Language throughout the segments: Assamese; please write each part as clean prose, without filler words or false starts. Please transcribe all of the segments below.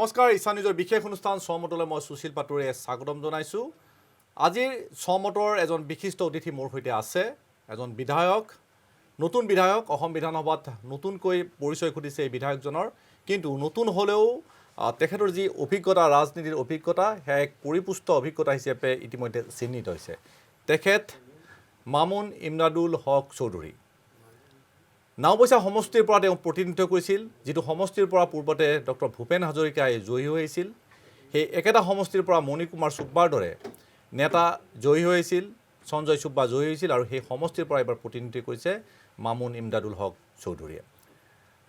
নমস্কাৰ ঈশান নিউজৰ বিশেষ অনুষ্ঠান ছমতলৈ মই সুশীল পাটুৰে স্বাগতম জনাইছোঁ। আজিৰ ছমতৰ এজন বিশিষ্ট অতিথি মোৰ সৈতে আছে, এজন বিধায়ক, নতুন বিধায়ক। অসম বিধানসভাত নতুনকৈ পৰিচয় ঘটিছে এই বিধায়কজনৰ, কিন্তু নতুন হ'লেও তেখেতৰ যি অভিজ্ঞতা, ৰাজনীতিৰ অভিজ্ঞতা, সেয়া এক পৰিপুষ্ট অভিজ্ঞতা হিচাপে ইতিমধ্যে চিহ্নিত হৈছে। তেখেত মামুন ইমদাদুল হক চৌধুৰী। নাওবৈচা সমষ্টিৰ পৰা তেওঁ প্ৰতিনিধিত্ব কৰিছিল, যিটো সমষ্টিৰ পৰা পূৰ্বতে ডক্টৰ ভূপেন হাজৰিকাই জয়ী হৈছিল। সেই একেটা সমষ্টিৰ পৰা মণি কুমাৰ চুব্বাৰ দৰে নেতা জয়ী হৈছিল, সঞ্জয় চুব্বা জয়ী হৈছিল, আৰু সেই সমষ্টিৰ পৰা এবাৰ প্ৰতিনিধিত্ব কৰিছে মামুন ইমদাদুল হক চৌধুৰীয়ে।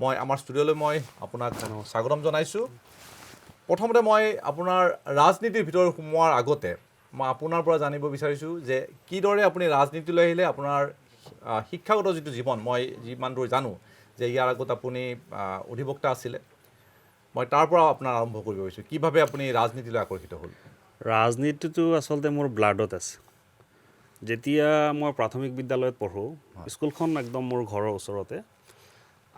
মই আমাৰ ষ্টুডিঅ'লৈ আপোনাক স্বাগতম জনাইছোঁ। প্ৰথমতে মই আপোনাৰ ৰাজনীতিৰ ভিতৰত সোমোৱাৰ আগতে মই আপোনাৰ পৰা জানিব বিচাৰিছোঁ যে কিদৰে আপুনি ৰাজনীতিলৈ আহিলে, আপোনাৰ শিক্ষাগত যিটো জীৱন, মই যিমান দূৰ জানো যে ইয়াৰ আগত আপুনি অধিবক্তা আছিলে। মই তাৰ পৰা আপোনাৰ আৰম্ভ কৰিব বিচাৰিছোঁ, কিভাৱে আপুনি ৰাজনীতিলৈ আকৰ্ষিত হ'ল? ৰাজনীতিটো আচলতে মোৰ ব্লাডত আছে। যেতিয়া মই প্ৰাথমিক বিদ্যালয়ত পঢ়োঁ, স্কুলখন একদম মোৰ ঘৰৰ ওচৰতে।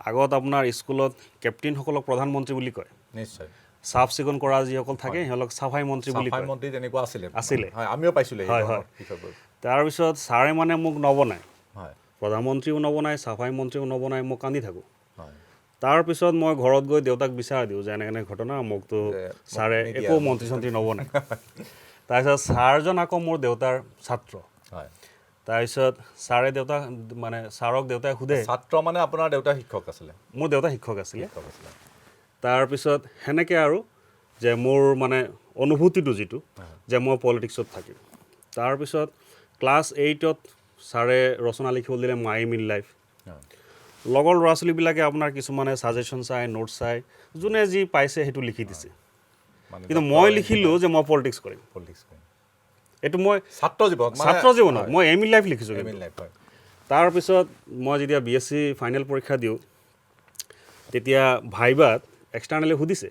আগত আপোনাৰ স্কুলত কেপ্টেইনসকলক প্ৰধানমন্ত্ৰী বুলি কয়। নিশ্চয়। চাফ চিকুণ কৰা যিসকল থাকে সিহঁতক চাফাই মন্ত্ৰী বুলি কয়। মন্ত্ৰী তেনেকুৱা আছিলে। হয়, আমিও পাইছিলোঁ। তাৰপিছত ছাৰে মানে মোক নবনায়, প্ৰধানমন্ত্ৰীও নবনায়, চাফাই মন্ত্ৰীও নবনায়, মই কান্দি থাকোঁ। তাৰপিছত মই ঘৰত গৈ দেউতাক বিচাৰ দিওঁ যে এনে ঘটনা, মোকতো ছাৰে একো মন্ত্ৰী চন্ত্ৰী নবনায়। তাৰপিছত ছাৰজন আকৌ মোৰ দেউতাৰ ছাত্ৰ। তাৰপিছত ছাৰে ছাৰক দেউতাই সোধে, ছাত্ৰ মানে আপোনাৰ দেউতা শিক্ষক আছিলে? মোৰ দেউতা শিক্ষক আছিলে। তাৰপিছত সেনেকৈ আৰু যে মোৰ মানে অনুভূতিটো যিটো যে মই পলিটিক্সত থাকিম। তাৰপিছত ক্লাছ 8ত ছাৰে ৰচনা লিখিবলৈ দিলে মাই এম ইন লাইফ। লগৰ ল'ৰা ছোৱালীবিলাকে আপোনাৰ কিছুমানে ছাজেশ্যন চাই, নোট চাই, যোনে যি পাইছে সেইটো লিখি দিছে। কিন্তু মই লিখিলোঁ যে মই পলিটিক্স কৰিম। এইটো মই ছাত্ৰ জীৱনত মই এম ইন লাইফ লিখিছোঁ। তাৰপিছত মই যেতিয়া BSc ফাইনেল পৰীক্ষা দিওঁ, তেতিয়া ভাইবাত এক্সটাৰ্নেলি সুধিছে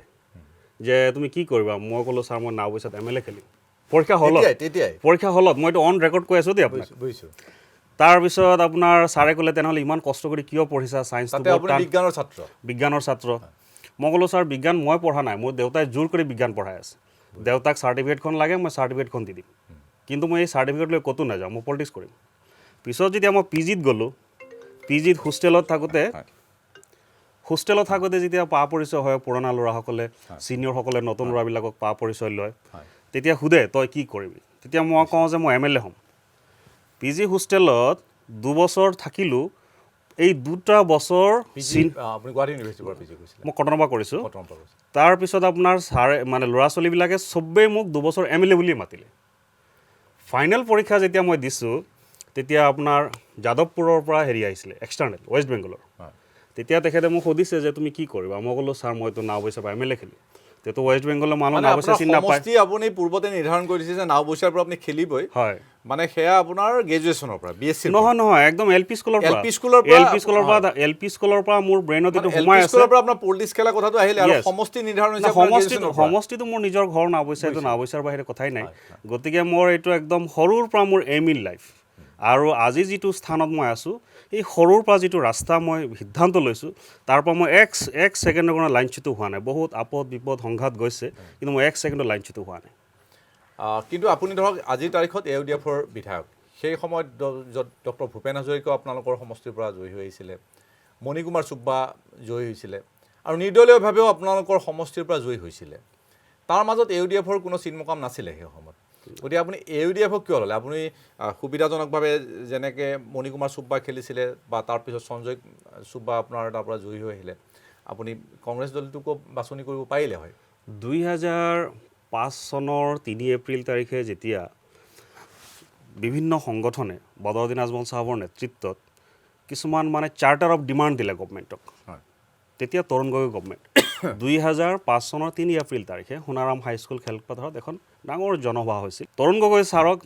যে তুমি কি কৰিবা? মই ক'লোঁ ছাৰ মই নাওবৈচাত MLA খেলিম। পৰীক্ষা হলত মই এইটো অন ৰেকৰ্ড কৈ আছোঁ দেই আপোনাক। তাৰপিছত আপোনাৰ ছাৰে ক'লে তেনেহ'লে ইমান কষ্ট কৰি কিয় পঢ়িছা? ছায়েন্সটো বিজ্ঞানৰ ছাত্ৰ। মই ক'লোঁ ছাৰ বিজ্ঞান মই পঢ়া নাই, মোৰ দেউতাই জোৰ কৰি বিজ্ঞান পঢ়াই আছে। দেউতাক চাৰ্টিফিকেটখন লাগে, মই চাৰ্টিফিকেটখন দি দিম, কিন্তু মই এই চাৰ্টিফিকেট লৈ ক'তো নাযাওঁ, মই পলিটিক্স কৰিম। পিছত যেতিয়া মই PGত গ'লোঁ, PGত হোষ্টেলত থাকোঁতে যেতিয়া পা পৰিচয় হয়, পুৰণা ল'ৰাসকলে, ছিনিয়ৰসকলে নতুন ল'ৰাবিলাকক পা পৰিচয় লয়, তেতিয়া সোধে তই কি কৰিবি? তেতিয়া মই কওঁ যে মই MLA হ'ম। PG হোষ্টেলত 2 বছৰ থাকিলোঁ। এই 2টা বছৰ মই কটনৰ পৰা কৰিছোঁ। তাৰপিছত আপোনাৰ ছাৰে ল'ৰা ছোৱালীবিলাকে চবেই মোক 2 বছৰ MLA বুলিয়ে মাতিলে। ফাইনেল পৰীক্ষা যেতিয়া মই দিছোঁ, তেতিয়া আপোনাৰ যাদৱপুৰৰ পৰা আহিছিলে এক্সটাৰ্নেল, ৱেষ্ট বেংগলৰ। তেতিয়া তেখেতে মোক সুধিছে যে তুমি কি কৰিবা? মই ক'লোঁ ছাৰ মইতো নাওবৈচাৰ পৰা MLA খেলিম। তেতিয়াতো ৱেষ্ট বেংগলৰ মানুহ নাওবৈচা চিনি নাপায়। আপুনি পূৰ্বতে নিৰ্ধাৰণ কৰি দিছে যে নাওবৈচাৰ পৰা আপুনি খেলিবই। হয়, মানে সেয়া আপোনাৰ গ্ৰেজুৱেশ্যনৰ পৰা BSc? নহয়, একদম LP স্কুলৰ পৰা মোৰ ব্ৰেইনত এইটো সোমাই আছে। আপোনাৰ পলিটিক্স খেলা কথাটো আহিলে আৰু সমষ্টি নিৰ্ধাৰণ হৈছে। সমষ্টিটো মোৰ নিজৰ ঘৰ নাওবৈচা, এইটো নাওবৈচাৰ বাহিৰে কথাই নাই। গতিকে মোৰ এইটো একদম সৰুৰ পৰা মোৰ এম ইন লাইফ। আৰু আজি যিটো স্থানত মই আছোঁ, এই সৰুৰ পৰা যিটো ৰাস্তা মই সিদ্ধান্ত লৈছোঁ, তাৰ পৰা মই এক ছেকেণ্ডৰ কাৰণে লাইনচ্যুত হোৱা নাই। বহুত আপদ বিপদ সংঘাত গৈছে, কিন্তু মই 1 ছেকেণ্ডৰ লাইনচ্যুত হোৱা নাই। কিন্তু আপুনি ধৰক আজিৰ তাৰিখত AUDFৰ বিধায়ক। সেই সময়ত য'ত ডক্টৰ ভূপেন হাজৰিকাও আপোনালোকৰ সমষ্টিৰ পৰা জয়ী হৈ আহিছিলে, মণি কুমাৰ চুব্বা জয়ী হৈছিলে, আৰু নিৰ্দলীয়ভাৱেও আপোনালোকৰ সমষ্টিৰ পৰা জয়ী হৈছিলে। তাৰ মাজত AUDFৰ কোনো চিনমকাম নাছিলে সেই সময়ত। গতিকে আপুনি AUDFক কিয় ল'লে? আপুনি সুবিধাজনকভাৱে যেনেকৈ মণি কুমাৰ চুব্বা খেলিছিলে, বা তাৰপিছত সঞ্জয় চুব্বা আপোনাৰ তাৰ পৰা জয়ী হৈ আহিলে, আপুনি কংগ্ৰেছ দলটোকো বাছনি কৰিব পাৰিলে হয়। 2005 চনৰ 3 এপ্ৰিল তাৰিখে যেতিয়া বিভিন্ন সংগঠনে বদৰুদ্দিন আজমল চাহাবৰ নেতৃত্বত কিছুমান চাৰ্টাৰ অফ ডিমাণ্ড দিলে গভমেণ্টক, তেতিয়া তৰুণ গগৈ গভমেণ্ট 2005 চনৰ 3 এপ্ৰিল তাৰিখে সোণাৰাম হাইস্কুল খেলপথাৰত এখন ডাঙৰ জনসভা হৈছিল। তৰুণ গগৈ ছাৰক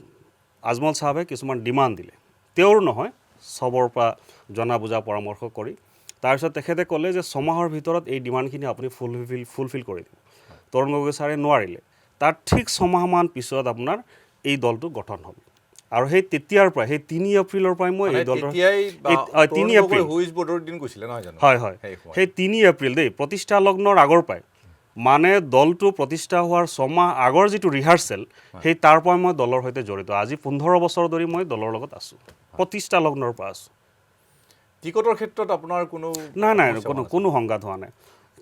আজমল চাহাবে কিছুমান ডিমাণ্ড দিলে, তেওঁৰ নহয়, চবৰ পৰা জনা বুজা পৰামৰ্শ কৰি। তাৰপিছত তেখেতে ক'লে যে 6 মাহৰ ভিতৰত এই ডিমাণ্ডখিনি আপুনি ফুলফিল কৰি দিব। তৰুণ গগৈ ছাৰে নোৱাৰিলে। তাৰ ঠিক 6 মাহমান পিছত আপোনাৰ এই দলটো গঠন হ'ল। আৰু সেই তেতিয়াৰ পৰা, সেই 3 এপ্ৰিলৰ পৰাই মই এই দলটোৰ 3 এপ্ৰিল, হয়, সেই 3 এপ্ৰিল দেই, প্ৰতিষ্ঠা লগ্নৰ আগৰ পৰাই মানে দলটো প্ৰতিষ্ঠা হোৱাৰ 6 মাহ আগৰ যিটো ৰিহাৰ্চেল সেই তাৰ পৰা মই দলৰ সৈতে জড়িত আজি 15 বছৰ ধৰি মই দলৰ লগত আছোঁ প্ৰতিষ্ঠা লগ্নৰ পৰা আছোঁ টিকটৰ ক্ষেত্ৰত আপোনাৰ কোনো নাই কোনো সংঘাত হোৱা নাই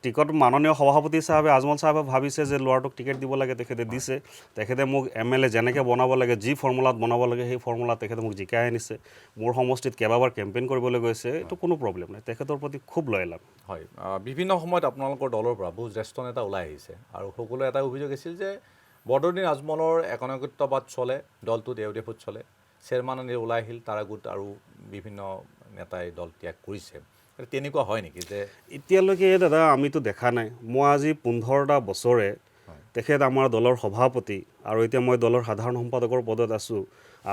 টিকট মাননীয় সভাপতি সাহেবে আজমল সাহেবে ভাবিছে যে ল'ৰাটোক টিকেট দিব লাগে তেখেতে দিছে তেখেতে মোক MLA যেনেকৈ বনাব লাগে যি ফৰ্মুলাত বনাব লাগে সেই ফৰ্মুলাত তেখেতে মোক জিকাই আনিছে মোৰ সমষ্টিত কেইবাবাৰ কেম্পেইন কৰিবলৈ গৈছে এইটো কোনো প্ৰব্লেম নাই তেখেতৰ প্ৰতি খুব লয়েল হয় বিভিন্ন সময়ত আপোনালোকৰ দলৰ পৰা বহু জ্যেষ্ঠ নেতা ওলাই আহিছে আৰু সকলোৱে এটা অভিযোগ আছিল যে বদৰুদ্দিন আজমলৰ একনায়কত্ববাদ চলে দলটোত এউডিএফত চলে চেয়াৰমান আলী ওলাই আহিল তাৰ আগত আৰু বিভিন্ন নেতাই দল ত্যাগ কৰিছে তেনেকুৱা হয় নেকি যে এতিয়ালৈকে দাদা আমিতো দেখা নাই মই আজি 15টা বছৰে তেখেত আমাৰ দলৰ সভাপতি আৰু এতিয়া মই দলৰ সাধাৰণ সম্পাদকৰ পদত আছোঁ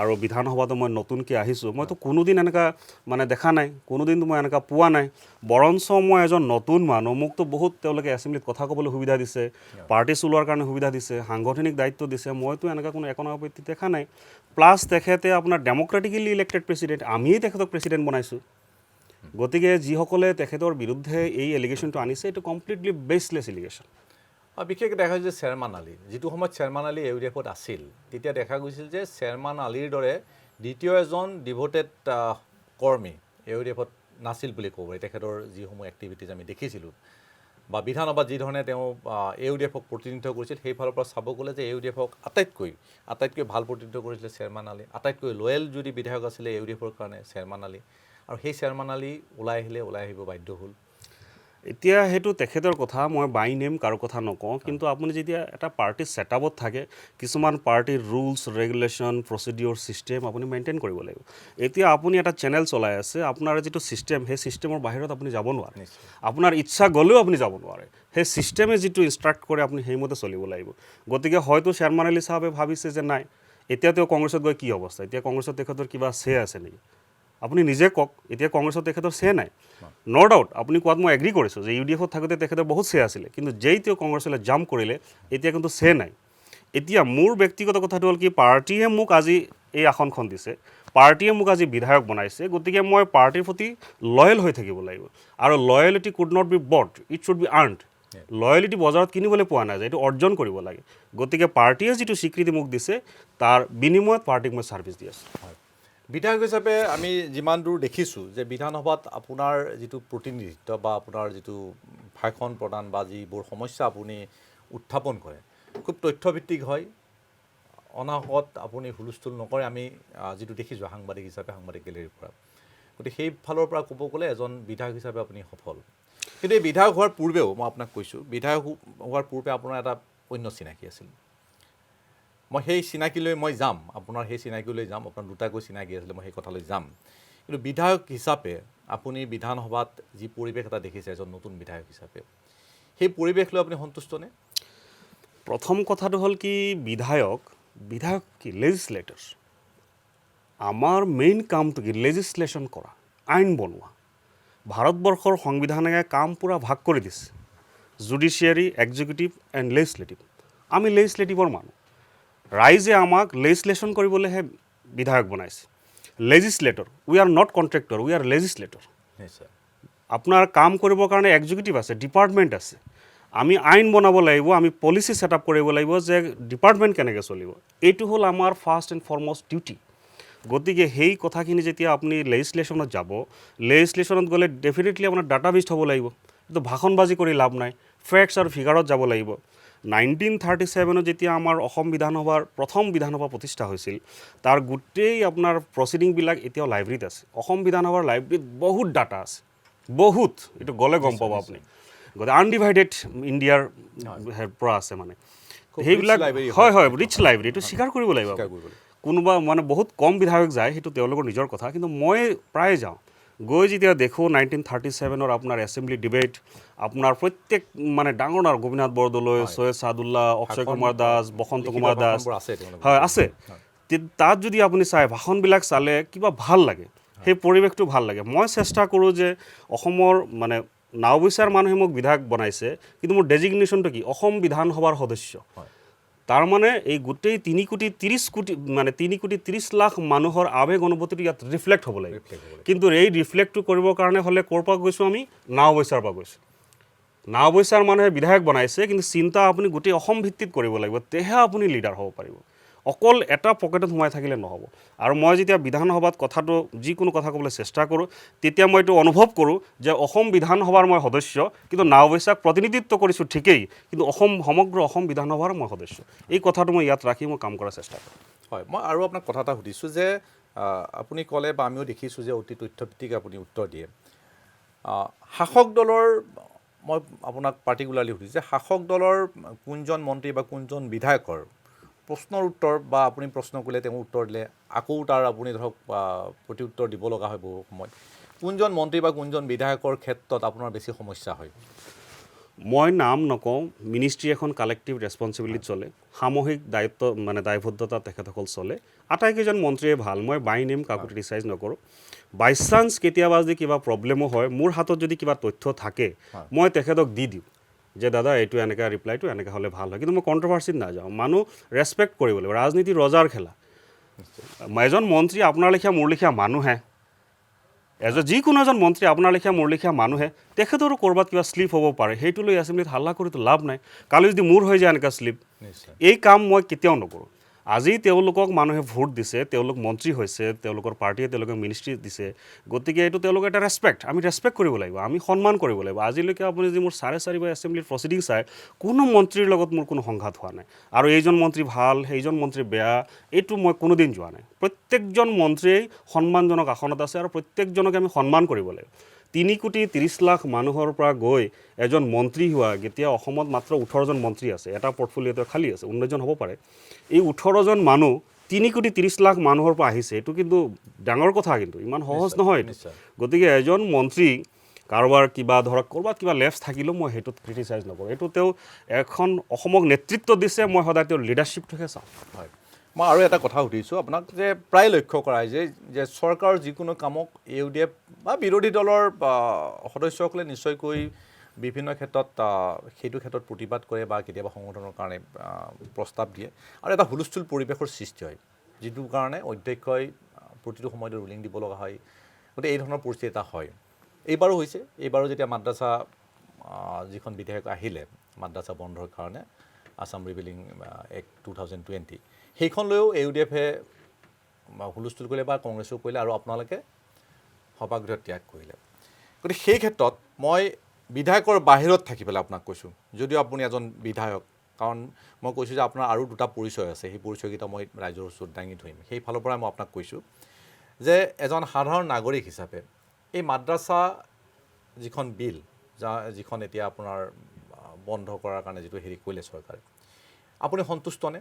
আৰু বিধানসভাতো মই নতুনকৈ আহিছোঁ মইতো কোনোদিন এনেকুৱা মানে দেখা নাই কোনোদিনতো মই এনেকুৱা পোৱা নাই বৰঞ্চ মই এজন নতুন মানুহ মোকতো বহুত তেওঁলোকে এছেম্বলিত কথা ক'বলৈ সুবিধা দিছে পাৰ্টি চলোৱাৰ কাৰণে সুবিধা দিছে সাংগঠনিক দায়িত্ব দিছে মইতো এনেকুৱা কোনো একনায়কত্ব দেখা নাই প্লাছ তেখেতে আপোনাৰ ডেম'ক্ৰেটিকেলি ইলেক্টেড প্ৰেচিডেণ্ট আমিয়েই তেখেতক প্ৰেচিডেণ্ট বনাইছোঁ গতিকে যিসকলে তেখেতৰ বিৰুদ্ধে এই এলিগেশ্যনটো আনিছে এইটো কমপ্লিটলি বেছলেছ এলিগেশ্যন বিশেষকৈ দেখা গৈছে চেয়াৰমান আলী যিটো সময়ত চেয়াৰমান আলী এউডিএফত আছিল তেতিয়া দেখা গৈছিল যে চেয়াৰমান আলীৰ দৰে দ্বিতীয় এজন ডিভোটেড কৰ্মী এউডিএফত নাছিল বুলি ক'ব পাৰি তেখেতৰ যিসমূহ এক্টিভিটিজ আমি দেখিছিলোঁ বা বিধানসভাত যি ধৰণে তেওঁ এউডিএফক প্ৰতিনিধিত্ব কৰিছিল সেইফালৰ পৰা চাব গ'লে যে এউডিএফক আটাইতকৈ ভাল প্ৰতিনিধিত্ব কৰিছিলে চেয়াৰমান আলী আটাইতকৈ লয়েল যদি বিধায়ক আছিলে এউডিএফৰ কাৰণে চেয়াৰমান আলী আৰু সেই চেয়াৰমান আলী ওলাই আহিব বাধ্য হ'ল এতিয়া সেইটো তেখেতৰ কথা মই বাই নেম কাৰো কথা নকওঁ কিন্তু আপুনি যেতিয়া এটা পাৰ্টিৰ ছেটআপত থাকে কিছুমান পাৰ্টিৰ ৰুলছ ৰেগুলেশ্যন প্ৰচিডিঅ'ৰ ছিষ্টেম আপুনি মেইনটেইন কৰিব লাগিব এতিয়া আপুনি এটা চেনেল চলাই আছে আপোনাৰ যিটো ছিষ্টেম সেই ছিষ্টেমৰ বাহিৰত আপুনি যাব নোৱাৰে আপোনাৰ ইচ্ছা গ'লেও আপুনি যাব নোৱাৰে সেই ছিষ্টেমে যিটো ইনষ্ট্ৰাক্ট কৰে আপুনি সেইমতে চলিব লাগিব গতিকে হয়তো চেয়াৰমান আলী চাহাবে ভাবিছে যে নাই এতিয়া তেওঁ কংগ্ৰেছত গৈ কি অৱস্থা এতিয়া কংগ্ৰেছত তেখেতৰ কিবা চে আছে নেকি আপুনি নিজে কওক এতিয়া কংগ্ৰেছত তেখেতৰ চে নাই ন' ডাউট আপুনি কোৱাত মই এগ্ৰী কৰিছোঁ যে ইউডিএফত থাকোঁতে তেখেতৰ বহুত চে আছিলে কিন্তু যেই তেওঁ কংগ্ৰেছলৈ জাম্প কৰিলে এতিয়া কিন্তু চে নাই এতিয়া মোৰ ব্যক্তিগত কথাটো হ'ল কি পাৰ্টীয়ে মোক আজি এই আসনখন দিছে পাৰ্টীয়ে মোক আজি বিধায়ক বনাইছে গতিকে মই পাৰ্টীৰ প্ৰতি লয়েল হৈ থাকিব লাগিব আৰু লয়েলিটি could not be bought it should be আৰ্ণড লয়েলিটি বজাৰত কিনিবলৈ পোৱা নাই যে এইটো অৰ্জন কৰিব লাগে গতিকে পাৰ্টীয়ে যিটো স্বীকৃতি মোক দিছে তাৰ বিনিময়ত পাৰ্টীক মই ছাৰ্ভিচ দি আছোঁ বিধায়ক হিচাপে আমি যিমান দূৰ দেখিছোঁ যে বিধানসভাত আপোনাৰ যিটো প্ৰতিনিধিত্ব বা আপোনাৰ যিটো ভাষণ প্ৰদান বা যিবোৰ সমস্যা আপুনি উত্থাপন কৰে খুব তথ্যভিত্তিক হয় অনাহকত আপুনি হুলস্থুল নকৰে আমি যিটো দেখিছোঁ সাংবাদিক হিচাপে সাংবাদিক গেলেৰীৰ পৰা গতিকে সেই ফালৰ পৰা ক'ব গ'লে এজন বিধায়ক হিচাপে আপুনি সফল কিন্তু এই বিধায়ক হোৱাৰ পূৰ্বেও মই আপোনাক কৈছোঁ বিধায়ক হোৱাৰ পূৰ্বে আপোনাৰ এটা অন্য চিনাকি আছিল মই সেই চিনাকিলৈ মই যাম আপোনাৰ সেই চিনাকিলৈ যাম আপোনাৰ দুটাকৈ চিনাকি আছিলে মই সেই কথালৈ যাম কিন্তু বিধায়ক হিচাপে আপুনি বিধানসভাত যি পৰিৱেশ এটা দেখিছে এজন নতুন বিধায়ক হিচাপে সেই পৰিৱেশ লৈ আপুনি সন্তুষ্টনে প্ৰথম কথাটো হ'ল কি বিধায়ক কি লেজিছলেটৰ আমাৰ মেইন কামটো কি লেজিছলেশ্যন কৰা আইন বনোৱা ভাৰতবৰ্ষৰ সংবিধানে কাম পূৰা ভাগ কৰি দিছে জুডিচিয়াৰী এক্সিকিউটিভ এণ্ড লেজিছলেটিভ আমি লেজিছলেটিভৰ মানুহ ৰাইজে আমাক লেজিছলেশ্যন কৰিবলৈহে বিধায়ক বনাইছে legislator we are not contractor we are legislator আপোনাৰ কাম কৰিবৰ কাৰণে এক্সিকিউটিভ আছে ডিপাৰ্টমেণ্ট আছে আমি আইন বনাব লাগিব আমি পলিচি ছেটআপ কৰিব লাগিব যে ডিপাৰ্টমেণ্ট কেনেকৈ চলিব এইটো হ'ল আমাৰ ফাৰ্ষ্ট এণ্ড ফৰমষ্ট ডিউটি গতিকে সেই কথাখিনি যেতিয়া আপুনি লেজিছলেশ্যনত যাব লেজিছলেশ্যনত গ'লে ডেফিনেটলি আপোনাৰ ডাটাবেছ হ'ব লাগিব এইটো ভাষণবাজি কৰি লাভ নাই ফেক্টছ আৰু ফিগাৰত যাব লাগিব 1937 যেতিয়া আমাৰ অসম বিধানসভাৰ প্ৰথম বিধানসভা প্ৰতিষ্ঠা হৈছিল তাৰ গোটেই আপোনাৰ প্ৰচিডিংবিলাক এতিয়াও লাইব্ৰেৰীত আছে অসম বিধানসভাৰ লাইব্ৰেৰীত বহুত ডাটা আছে বহুত এইটো গ'লে গম পাব আপুনি গতিকে আনডিভাইডেড ইণ্ডিয়াৰ পৰা আছে মানে সেইবিলাক হয় ৰিচ লাইব্ৰেৰী এইটো স্বীকাৰ কৰিব লাগিব কোনোবা মানে বহুত কম বিধায়ক যায় সেইটো তেওঁলোকৰ নিজৰ কথা কিন্তু মই প্ৰায় যাওঁ গৈ যেতিয়া দেখোঁ 1937 আপোনাৰ এছেম্বলি ডিবেট আপোনাৰ প্ৰত্যেক মানে ডাঙৰ গোপীনাথ বৰদলৈ সৈয়দ ছাদুল্লাহ অক্ষয় কুমাৰ দাস বসন্ত কুমাৰ দাস হয় আছে তাত যদি আপুনি চাই ভাষণবিলাক চালে কিবা ভাল লাগে সেই পৰিৱেশটো ভাল লাগে মই চেষ্টা কৰোঁ যে অসমৰ মানে নাওবৈচাৰ মানুহে মোক বিধায়ক বনাইছে কিন্তু মোৰ ডেজিগনেশ্যনটো কি অসম বিধানসভাৰ সদস্য তাৰমানে এই গোটেই 3 কোটি 30 লাখ মানুহৰ আৱেগ অনুভূতিটো ইয়াত ৰিফ্লেক্ট হ'ব লাগিব কিন্তু এই ৰিফ্লেক্টটো কৰিবৰ কাৰণে হ'লে ক'ৰ পৰা গৈছোঁ আমি নাওবৈচাৰ পৰা গৈছোঁ নাওবৈচাৰ মানুহে বিধায়ক বনাইছে, কিন্তু চিন্তা আপুনি গোটেই অসম ভিত্তিত কৰিব লাগিব, তেহে আপুনি লিডাৰ হ'ব পাৰিব। অকল এটা পকেটত সোমাই থাকিলে নহ'ব। আৰু মই যেতিয়া বিধানসভাত কথাটো যিকোনো কথা ক'বলৈ চেষ্টা কৰোঁ, তেতিয়া মই এইটো অনুভৱ কৰোঁ যে অসম বিধানসভাৰ মই সদস্য, কিন্তু নাওবৈচাক প্ৰতিনিধিত্ব কৰিছোঁ ঠিকেই, কিন্তু সমগ্ৰ অসম বিধানসভাৰ মই সদস্য। এই কথাটো মই ইয়াত ৰাখি মই কাম কৰাৰ চেষ্টা কৰোঁ। হয়, মই আৰু আপোনাক কথা এটা সুধিছোঁ যে আপুনি ক'লে বা আমিও দেখিছোঁ যে অতি তথ্যভিত্তিক আপুনি উত্তৰ দিয়ে। শাসক দলৰ, মই আপোনাক পাৰ্টিকুলাৰলি সুধিছোঁ যে শাসক দলৰ কোনজন মন্ত্ৰী বা কোনজন বিধায়কৰ প্ৰশ্নৰ উত্তৰ বা আপুনি প্ৰশ্ন কৰিলে তেওঁ উত্তৰ দিলে আকৌ তাৰ আপুনি ধৰক প্ৰতি উত্তৰ দিব লগা হয় বহু সময়ত, কোনজন মন্ত্ৰী বা কোনজন বিধায়কৰ ক্ষেত্ৰত আপোনাৰ বেছি সমস্যা হয়? মই নাম নকওঁ, মিনিষ্ট্ৰী এখন কালেক্টিভ ৰেছপনচিবিলিটি চলে, সামূহিক দায়িত্ব মানে দায়বদ্ধতা তেখেতসকল চলে। আটাইকেইজন মন্ত্ৰীয়ে ভাল, মই বাই নেম কাকো ক্ৰিটিচাইজ নকৰোঁ। বাই চান্স কেতিয়াবা যদি কিবা প্ৰব্লেমো হয়, মোৰ হাতত যদি কিবা তথ্য থাকে, মই তেখেতক দি দিওঁ যে দাদা এইটো এনেকৈ ৰিপ্লাইটো এনেকৈ হ'লে ভাল হয়, কিন্তু মই কণ্ট্ৰভাৰ্চিত নাযাওঁ। মানুহ ৰেচপেক্ট কৰিব লাগিব, ৰাজনীতি ৰজাৰ খেলা। এজন মন্ত্ৰী আপোনাৰ লেখীয়া মোৰ লেখীয়া মানুহে, যিকোনো এজন মন্ত্ৰী আপোনাৰ লেখীয়া মোৰ লেখীয়া মানুহে, তেখেতৰো ক'ৰবাত কিবা শ্লিপ হ'ব পাৰে, সেইটো লৈ এছেম্বলিত হাল্লা কৰিতো লাভ নাই। কালি যদি মোৰ হৈ যায় এনেকুৱা শ্লিপ, এই কাম মই কেতিয়াও নকৰোঁ। আজি তেওঁলোকক মানুহে ভোট দিছে, তেওঁলোক মন্ত্ৰী হৈছে, তেওঁলোকৰ পাৰ্টীয়ে তেওঁলোকক মিনিষ্ট্ৰী দিছে, গতিকে এইটো তেওঁলোকৰ এটা ৰেচপেক্ট, আমি ৰেচপেক্ট কৰিব লাগিব, আমি সন্মান কৰিব লাগিব। আজিলৈকে আপুনি যদি মোৰ 4.5 এছেম্বলিৰ প্ৰচিডিং চাই, কোনো মন্ত্ৰীৰ লগত মোৰ কোনো সংঘাত হোৱা নাই। আৰু এইজন মন্ত্ৰী ভাল, সেইজন মন্ত্ৰী বেয়া, এইটো মই কোনোদিন যোৱা নাই। প্ৰত্যেকজন মন্ত্ৰীয়েই সন্মানজনক আসনত আছে আৰু প্ৰত্যেকজনকে আমি সন্মান কৰিব লাগিব। 3,30,00,000 মানুহৰ পৰা গৈ এজন মন্ত্ৰী হোৱা, এতিয়া অসমত মাত্ৰ 18জন মন্ত্ৰী আছে, এটা পৰ্টফলিঅ'টো খালী আছে, 19জন হ'ব পাৰে। এই 18জন মানুহ 3,30,00,000 মানুহৰ পৰা আহিছে, এইটো কিন্তু ডাঙৰ কথা, কিন্তু ইমান সহজ নহয় এইটো। গতিকে এজন মন্ত্ৰী কাৰোবাৰ কিবা ধৰক ক'ৰবাত কিবা লেপছ থাকিলেও মই সেইটোত ক্ৰিটিচাইজ নকৰোঁ। এইটো তেওঁ এখন অসমক নেতৃত্ব দিছে, মই সদায় তেওঁৰ লিডাৰশ্বিপটোহে চাওঁ। হয়, মই আৰু এটা কথা সুধিছোঁ আপোনাক যে প্ৰায় লক্ষ্য কৰা যে চৰকাৰৰ যিকোনো কামক UDF বা বিৰোধী দলৰ সদস্যসকলে নিশ্চয়কৈ বিভিন্ন ক্ষেত্ৰত সেইটো ক্ষেত্ৰত প্ৰতিবাদ কৰে বা কেতিয়াবা সংগঠনৰ কাৰণে প্ৰস্তাৱ দিয়ে আৰু এটা হুলস্থুল পৰিৱেশৰ সৃষ্টি হয়, যিটো কাৰণে অধ্যক্ষই প্ৰতিটো সময়তে ৰুলিং দিব লগা হয়। গতিকে এই ধৰণৰ পৰিস্থিতি এটা হয়। এইবাৰো হৈছে, এইবাৰো যেতিয়া মাদ্ৰাছা যিখন বিধেয়ক আহিলে মাদ্ৰাছা বন্ধৰ কাৰণে, আছাম ৰিবিলিং এক্ট 2020, সেইখন লৈও UDFে হুলস্থুল কৰিলে বা কংগ্ৰেছেও কৰিলে আৰু আপোনালোকে সভাগৃহ ত্যাগ কৰিলে। গতিকে সেই ক্ষেত্ৰত মই বিধায়কৰ বাহিৰত থাকি পেলাই আপোনাক কৈছোঁ, যদিও আপুনি এজন বিধায়ক, কাৰণ মই কৈছোঁ যে আপোনাৰ আৰু দুটা পৰিচয় আছে, সেই পৰিচয়কেইটা মই ৰাইজৰ ওচৰত দাঙি ধৰিম। সেই ফালৰ পৰাই মই আপোনাক কৈছোঁ যে এজন সাধাৰণ নাগৰিক হিচাপে এই মাদ্ৰাছা যিখন বিল, যিখন এতিয়া আপোনাৰ বন্ধ কৰাৰ কাৰণে যিটো হেৰি কৰিলে চৰকাৰে, আপুনি সন্তুষ্টনে?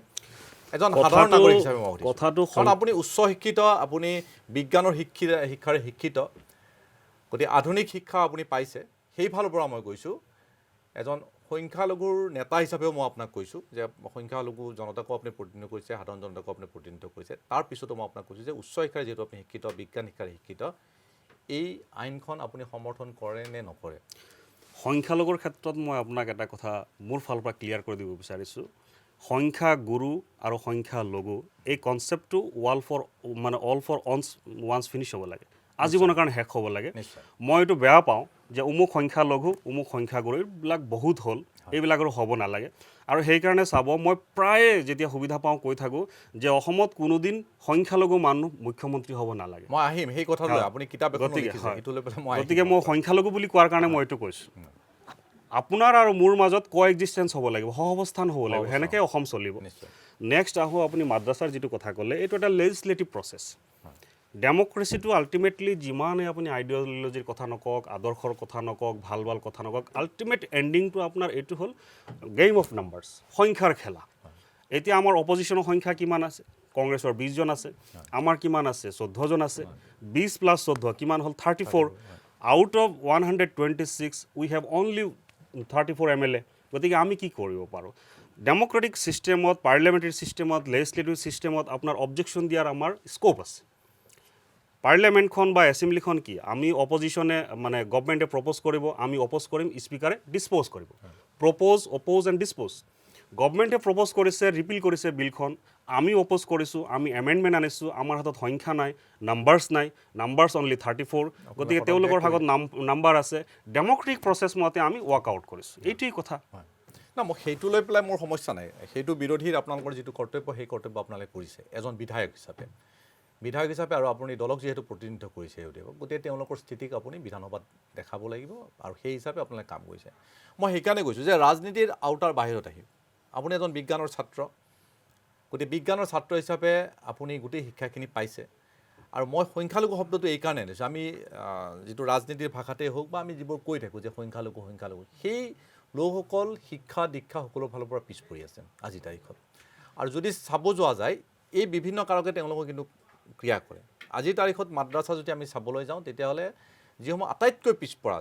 এজন সাধাৰণ নাগৰিক হিচাপে মই সুধিছোঁ, কাৰণ আপুনি উচ্চ শিক্ষিত, আপুনি বিজ্ঞানৰ শিক্ষাৰে শিক্ষিত, গতিকে আধুনিক শিক্ষা আপুনি পাইছে। সেইফালৰ পৰা মই কৈছোঁ, এজন সংখ্যালঘুৰ নেতা হিচাপেও মই আপোনাক কৈছোঁ যে সংখ্যালঘু জনতাকো আপুনি প্ৰতিনিধিত্ব কৰিছে, সাধাৰণ জনতাকো আপুনি প্ৰতিনিধিত্ব কৰিছে। তাৰ পিছতো মই আপোনাক কৈছোঁ যে উচ্চ শিক্ষাৰে যিহেতু আপুনি শিক্ষিত, বিজ্ঞান শিক্ষাৰে শিক্ষিত, এই আইনখন আপুনি সমৰ্থন কৰে নে নকৰে? সংখ্যালঘুৰ ক্ষেত্ৰত মই আপোনাক এটা কথা মোৰ ফালৰ পৰা ক্লিয়াৰ কৰি দিব বিচাৰিছোঁ। সংখ্যা গুৰু আৰু সংখ্যা লঘু এই কনচেপ্টটো অল ফৰ ওৱান্স ফিনিছ হ'ব লাগে, আজীৱনৰ কাৰণে শেষ হ'ব লাগে। মই এইটো বেয়া পাওঁ যে অমুক সংখ্যা লঘু, অমুক সংখ্যা গুৰু, এইবিলাক বহুত হ'ল, এইবিলাক আৰু হ'ব নালাগে। আৰু সেইকাৰণে চাব, মই প্ৰায়ে যেতিয়া সুবিধা পাওঁ কৈ থাকোঁ যে অসমত কোনোদিন সংখ্যালঘু মানুহ মুখ্যমন্ত্ৰী হ'ব নালাগে। মই আহিম সেই কথালৈ, আপুনি কিতাপ এখন লিখিছে, সেইটো লৈ পেলাই মই গতিকে মই সংখ্যালঘু বুলি কোৱাৰ কাৰণে মই এইটো কৈছোঁ। আপোনাৰ আৰু মোৰ মাজত কোএক্সিষ্টেঞ্চ হ'ব লাগিব, সহাৱস্থান হ'ব লাগিব, সেনেকৈ অসম চলিব। নেক্সট আহোঁ, আপুনি মাদ্ৰাছাৰ যিটো কথা ক'লে, এইটো এটা লেজিছলেটিভ প্ৰচেছ। ডেম'ক্ৰেচিটো আল্টিমেটলি যিমানে আপুনি আইডিঅ'লজিৰ কথা নকওক, আদৰ্শৰ কথা নকওক, ভাল ভাল কথা নকওক, আল্টিমেট এণ্ডিংটো আপোনাৰ এইটো হ'ল গেম অফ নাম্বাৰ্ছ, সংখ্যাৰ খেলা। এতিয়া আমাৰ অপজিশ্যনৰ সংখ্যা কিমান আছে? কংগ্ৰেছৰ 20জন আছে, আমাৰ কিমান আছে? 14জন আছে। 20 + 14 কিমান হ'ল? 34। Out of 126 we have only 34 MLA। গতিকে আমি কি কৰিব পাৰোঁ? ডেম'ক্ৰেটিক ছিষ্টেমত, পাৰ্লিয়ামেণ্টাৰী ছিষ্টেমত, লেজিছলেটিভ ছিষ্টেমত আপোনাৰ অবজেকশ্যন দিয়াৰ আমাৰ স্ক'প আছে। পাৰ্লিয়ামেণ্টখন বা এছেম্বলিখন কি? আমি অপজিশ্যনে মানে গভৰ্ণমেণ্টে প্ৰপ'জ কৰিব, আমি অপ'জ কৰিম, স্পীকাৰে ডিছপ'জ কৰিব। Propose, oppose and dispose. গভৰ্ণমেণ্টে প্ৰপ'জ কৰিছে, ৰিপিল কৰিছে বিলখন, আমি অপ'জ কৰিছোঁ, আমি এমেণ্ডমেণ্ট আনিছোঁ, আমাৰ হাতত সংখ্যা নাই, নাম্বাৰ্ছ নাই, নাম্বাৰ্ছ অনলি 34, গতিকে তেওঁলোকৰ হাতত নাম্বাৰ আছে, ডেমক্ৰেটিক প্ৰচেছ মতে আমি ৱাক আউট কৰিছোঁ, এইটোৱেই কথা। না মই সেইটো লৈ পেলাই মোৰ সমস্যা নাই, সেইটো বিৰোধীৰ আপোনালোকৰ যিটো কৰ্তব্য সেই কৰ্তব্য আপোনালোকে কৰিছে এজন বিধায়ক হিচাপে আৰু আপুনি দলক যিহেতু প্ৰতিনিধিত্ব কৰিছে গতিকে তেওঁলোকৰ স্থিতিক আপুনি বিধানসভাত দেখাব লাগিব আৰু সেই হিচাপে আপোনালোকে কাম কৰিছে। মই সেইকাৰণে কৈছোঁ যে ৰাজনীতিৰ আওতাৰ বাহিৰত আহি আপুনি এজন বিজ্ঞানৰ ছাত্ৰ, গতিকে বিজ্ঞানৰ ছাত্ৰ হিচাপে আপুনি গোটেই শিক্ষাখিনি পাইছে আৰু মই সংখ্যালঘু শব্দটো এইকাৰণে আনিছোঁ, আমি যিটো ৰাজনীতিৰ ভাষাতেই হওক বা আমি যিবোৰ কৈ থাকোঁ যে সংখ্যালঘু সেই লোকসকল শিক্ষা দীক্ষা সকলো ফালৰ পৰা পিছ পৰি আছে আজিৰ তাৰিখত। আৰু যদি চাব যোৱা যায় এই বিভিন্ন কাৰকে তেওঁলোকক কিন্তু ক্ৰিয়া কৰে। আজিৰ তাৰিখত মাদ্ৰাছা যদি আমি চাবলৈ যাওঁ তেতিয়াহ'লে যিসমূহ আটাইতকৈ পিছপৰা,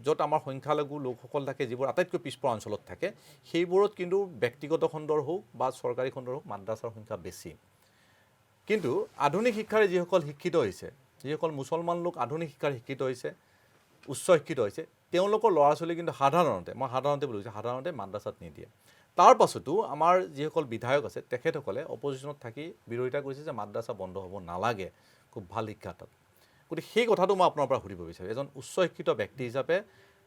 য'ত আমাৰ সংখ্যালঘু লোকসকল থাকে, যিবোৰ আটাইতকৈ পিছপৰা অঞ্চলত থাকে, সেইবোৰত কিন্তু ব্যক্তিগত খণ্ডৰ হওক বা চৰকাৰী খণ্ডৰ হওক মাদ্ৰাছাৰ সংখ্যা বেছি। কিন্তু আধুনিক শিক্ষাৰে যিসকল শিক্ষিত হৈছে, যিসকল মুছলমান লোক আধুনিক শিক্ষাৰে শিক্ষিত হৈছে, উচ্চ শিক্ষিত হৈছে, তেওঁলোকৰ ল'ৰা ছোৱালী কিন্তু সাধাৰণতে মাদ্ৰাছাত নিদিয়ে। তাৰ পাছতো আমাৰ যিসকল বিধায়ক আছে তেখেতসকলে অপজিশ্যনত থাকি বিৰোধিতা কৰিছে যে মাদ্ৰাছা বন্ধ হ'ব নালাগে, খুব ভাল শিক্ষা তাত। গতিকে সেই কথাটো মই আপোনাৰ পৰা সুধিব বিচাৰোঁ, এজন উচ্চ শিক্ষিত ব্যক্তি হিচাপে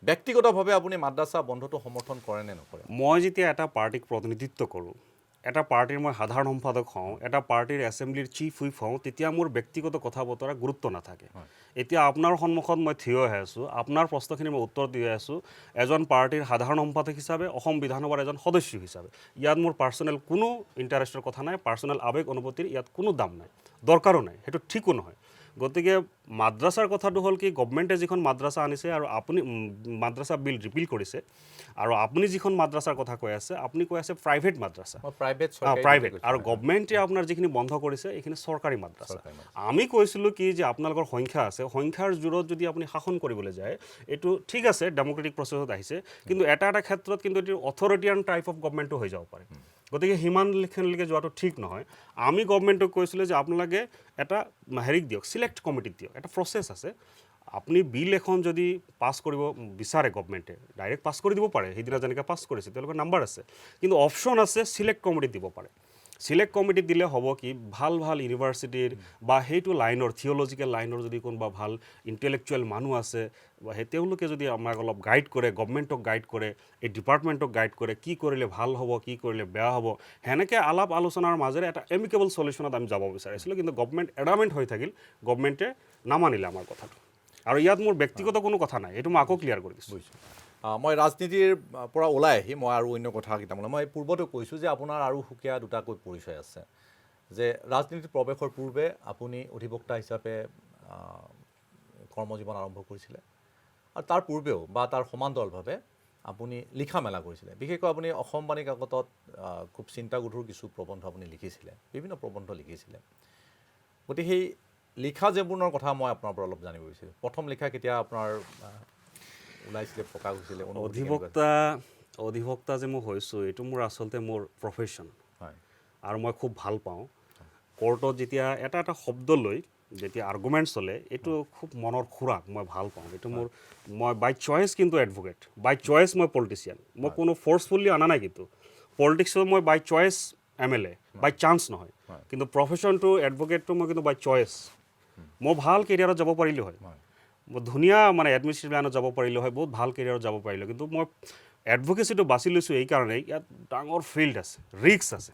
ব্যক্তিগতভাৱে আপুনি মাদ্ৰাছা বন্ধটো সমৰ্থন কৰে নে নকৰে? মই যেতিয়া এটা পাৰ্টিক প্ৰতিনিধিত্ব কৰোঁ, এটা পাৰ্টিৰ মই সাধাৰণ সম্পাদক হওঁ, এটা পাৰ্টিৰ এছেম্বলিৰ চিফ হুইপ হওঁ, তেতিয়া মোৰ ব্যক্তিগত কথা বতৰা গুৰুত্ব নাথাকে। এতিয়া আপোনাৰ সন্মুখত মই থিয় হৈ আছোঁ, আপোনাৰ প্ৰশ্নখিনি মই উত্তৰ দি আছোঁ এজন পাৰ্টিৰ সাধাৰণ সম্পাদক হিচাপে, অসম বিধানসভাৰ এজন সদস্য হিচাপে। ইয়াত মোৰ পাৰ্চনেল কোনো ইণ্টাৰেষ্টৰ কথা নাই, পাৰ্চনেল আৱেগ অনুভূতিৰ ইয়াত কোনো দাম নাই, দৰকাৰো নাই, সেইটো ঠিকো নহয়। গতিকে মাদ্ৰাছাৰ কথাটো হ'ল কি, গভমেণ্টে যিখন মাদ্ৰাছা আনিছে আৰু আপুনি মাদ্ৰাছা বিল ৰিপিল কৰিছে, আৰু আপুনি যিখন মাদ্ৰাছাৰ কথা কৈ আছে, আপুনি কৈ আছে প্ৰাইভেট মাদ্ৰাছা, প্ৰাইভেট, আৰু গভমেণ্টে আপোনাৰ যিখিনি বন্ধ কৰিছে এইখিনি চৰকাৰী মাদ্ৰাছা। আমি কৈছিলোঁ কি যে আপোনালোকৰ সংখ্যা আছে, সংখ্যাৰ জোৰত যদি আপুনি শাসন কৰিবলৈ যায়, এইটো ঠিক আছে, ডেমক্ৰেটিক প্ৰচেছত আহিছে, কিন্তু এটা ক্ষেত্ৰত কিন্তু এইটো অথৰিটিয়ান টাইপ অফ গভমেণ্টো হৈ যাব পাৰে। গতিকে সিমানখিনিলৈকে যোৱাটো ঠিক নহয়। আমি গভমেণ্টক কৈছিলোঁ যে আপোনালোকে এটা হেৰিক দিয়ক, চিলেক্ট কমিটিক দিয়ক, এটা প্ৰচেছ আছে। আপুনি বিল এখন যদি পাছ কৰিব বিচাৰে গভমেণ্টে, ডাইৰেক্ট পাছ কৰি দিব পাৰে, সেইদিনা যেনেকৈ পাছ কৰিছে তেওঁলোকৰ নাম্বাৰ আছে, কিন্তু অপশ্যন আছে চিলেক্ট কমিটিত দিব পাৰে। চিলেক্ট কমিটিত দিলে হ'ব কি, ভাল ইউনিভাৰ্চিটিৰ বা সেইটো লাইনৰ থিঅ'লজিকেল লাইনৰ যদি কোনোবা ভাল ইণ্টেলেকচুৱেল মানুহ আছে বা তেওঁলোকে যদি আমাক অলপ গাইড কৰে, গভমেণ্টক গাইড কৰে, এই ডিপাৰ্টমেণ্টক গাইড কৰে, কি কৰিলে ভাল হ'ব, কি কৰিলে বেয়া হ'ব, সেনেকৈ আলাপ আলোচনাৰ মাজেৰে এটা এমিকেবল চলিউশ্যনত আমি যাব বিচাৰিছিলোঁ। কিন্তু গভমেণ্ট এডামেণ্ট হৈ থাকিল, গভমেণ্টে নামানিলে আমাৰ কথাটো। আৰু ইয়াত মোৰ ব্যক্তিগত কোনো কথা নাই, এইটো মই আকৌ ক্লিয়াৰ কৰি দিছোঁ। মই ৰাজনীতিৰ পৰা ওলাই আহি মই আৰু অন্য কথা কেইটামান, মই পূৰ্বতে কৈছোঁ যে আপোনাৰ আৰু সুকীয়া দুটাকৈ পৰিচয় আছে, যে ৰাজনীতিত প্ৰৱেশৰ পূৰ্বে আপুনি অধিবক্তা হিচাপে কৰ্মজীৱন আৰম্ভ কৰিছিলে, আৰু তাৰ পূৰ্বেও বা তাৰ সমান্তৰালভাৱে আপুনি লিখা মেলা কৰিছিলে। বিশেষকৈ আপুনি অসম বাণী কাকতত খুব চিন্তাগধুৰ কিছু প্ৰবন্ধ আপুনি লিখিছিলে, বিভিন্ন প্ৰবন্ধ লিখিছিলে। গতিকে সেই লিখা যিবোৰৰ কথা মই আপোনাৰ পৰা অলপ জানিব বিচাৰিছোঁ। প্ৰথম লিখা কেতিয়া আপোনাৰ ওলাইছিলে, প্ৰকাশ হৈছিলে? অধিবক্তা যে মই হৈছোঁ, এইটো মোৰ আচলতে মোৰ প্ৰফেশ্যন, আৰু মই খুব ভাল পাওঁ। কোৰ্টত যেতিয়া এটা শব্দ লৈ যেতিয়া আৰ্গুমেণ্ট চলে, এইটো খুব মনৰ খোৰাক, মই ভাল পাওঁ এইটো। মই বাই চইচ কিন্তু এডভকেট, বাই চইচ মই পলিটিচিয়ান, মই কোনো ফ'ৰ্চফুলি অনা নাই। কিন্তু পলিটিক্সত মই বাই চইচ MLA, বাই চান্স নহয়। কিন্তু প্ৰফেশ্যনটো এডভকেটটো মই কিন্তু বাই চইচ। মই ভাল কেৰিয়াৰত যাব পাৰিলোঁ হয়, মই ধুনীয়া এডমিনিষ্ট্ৰেটিভ লাইনত যাব পাৰিলোঁ হয়, বহুত ভাল কেৰিয়াৰত যাব পাৰিলোঁ। কিন্তু মই এডভকেচিটো বাছি লৈছোঁ এইকাৰণেই, ইয়াত ডাঙৰ ফিল্ড আছে, ৰিস্ক আছে,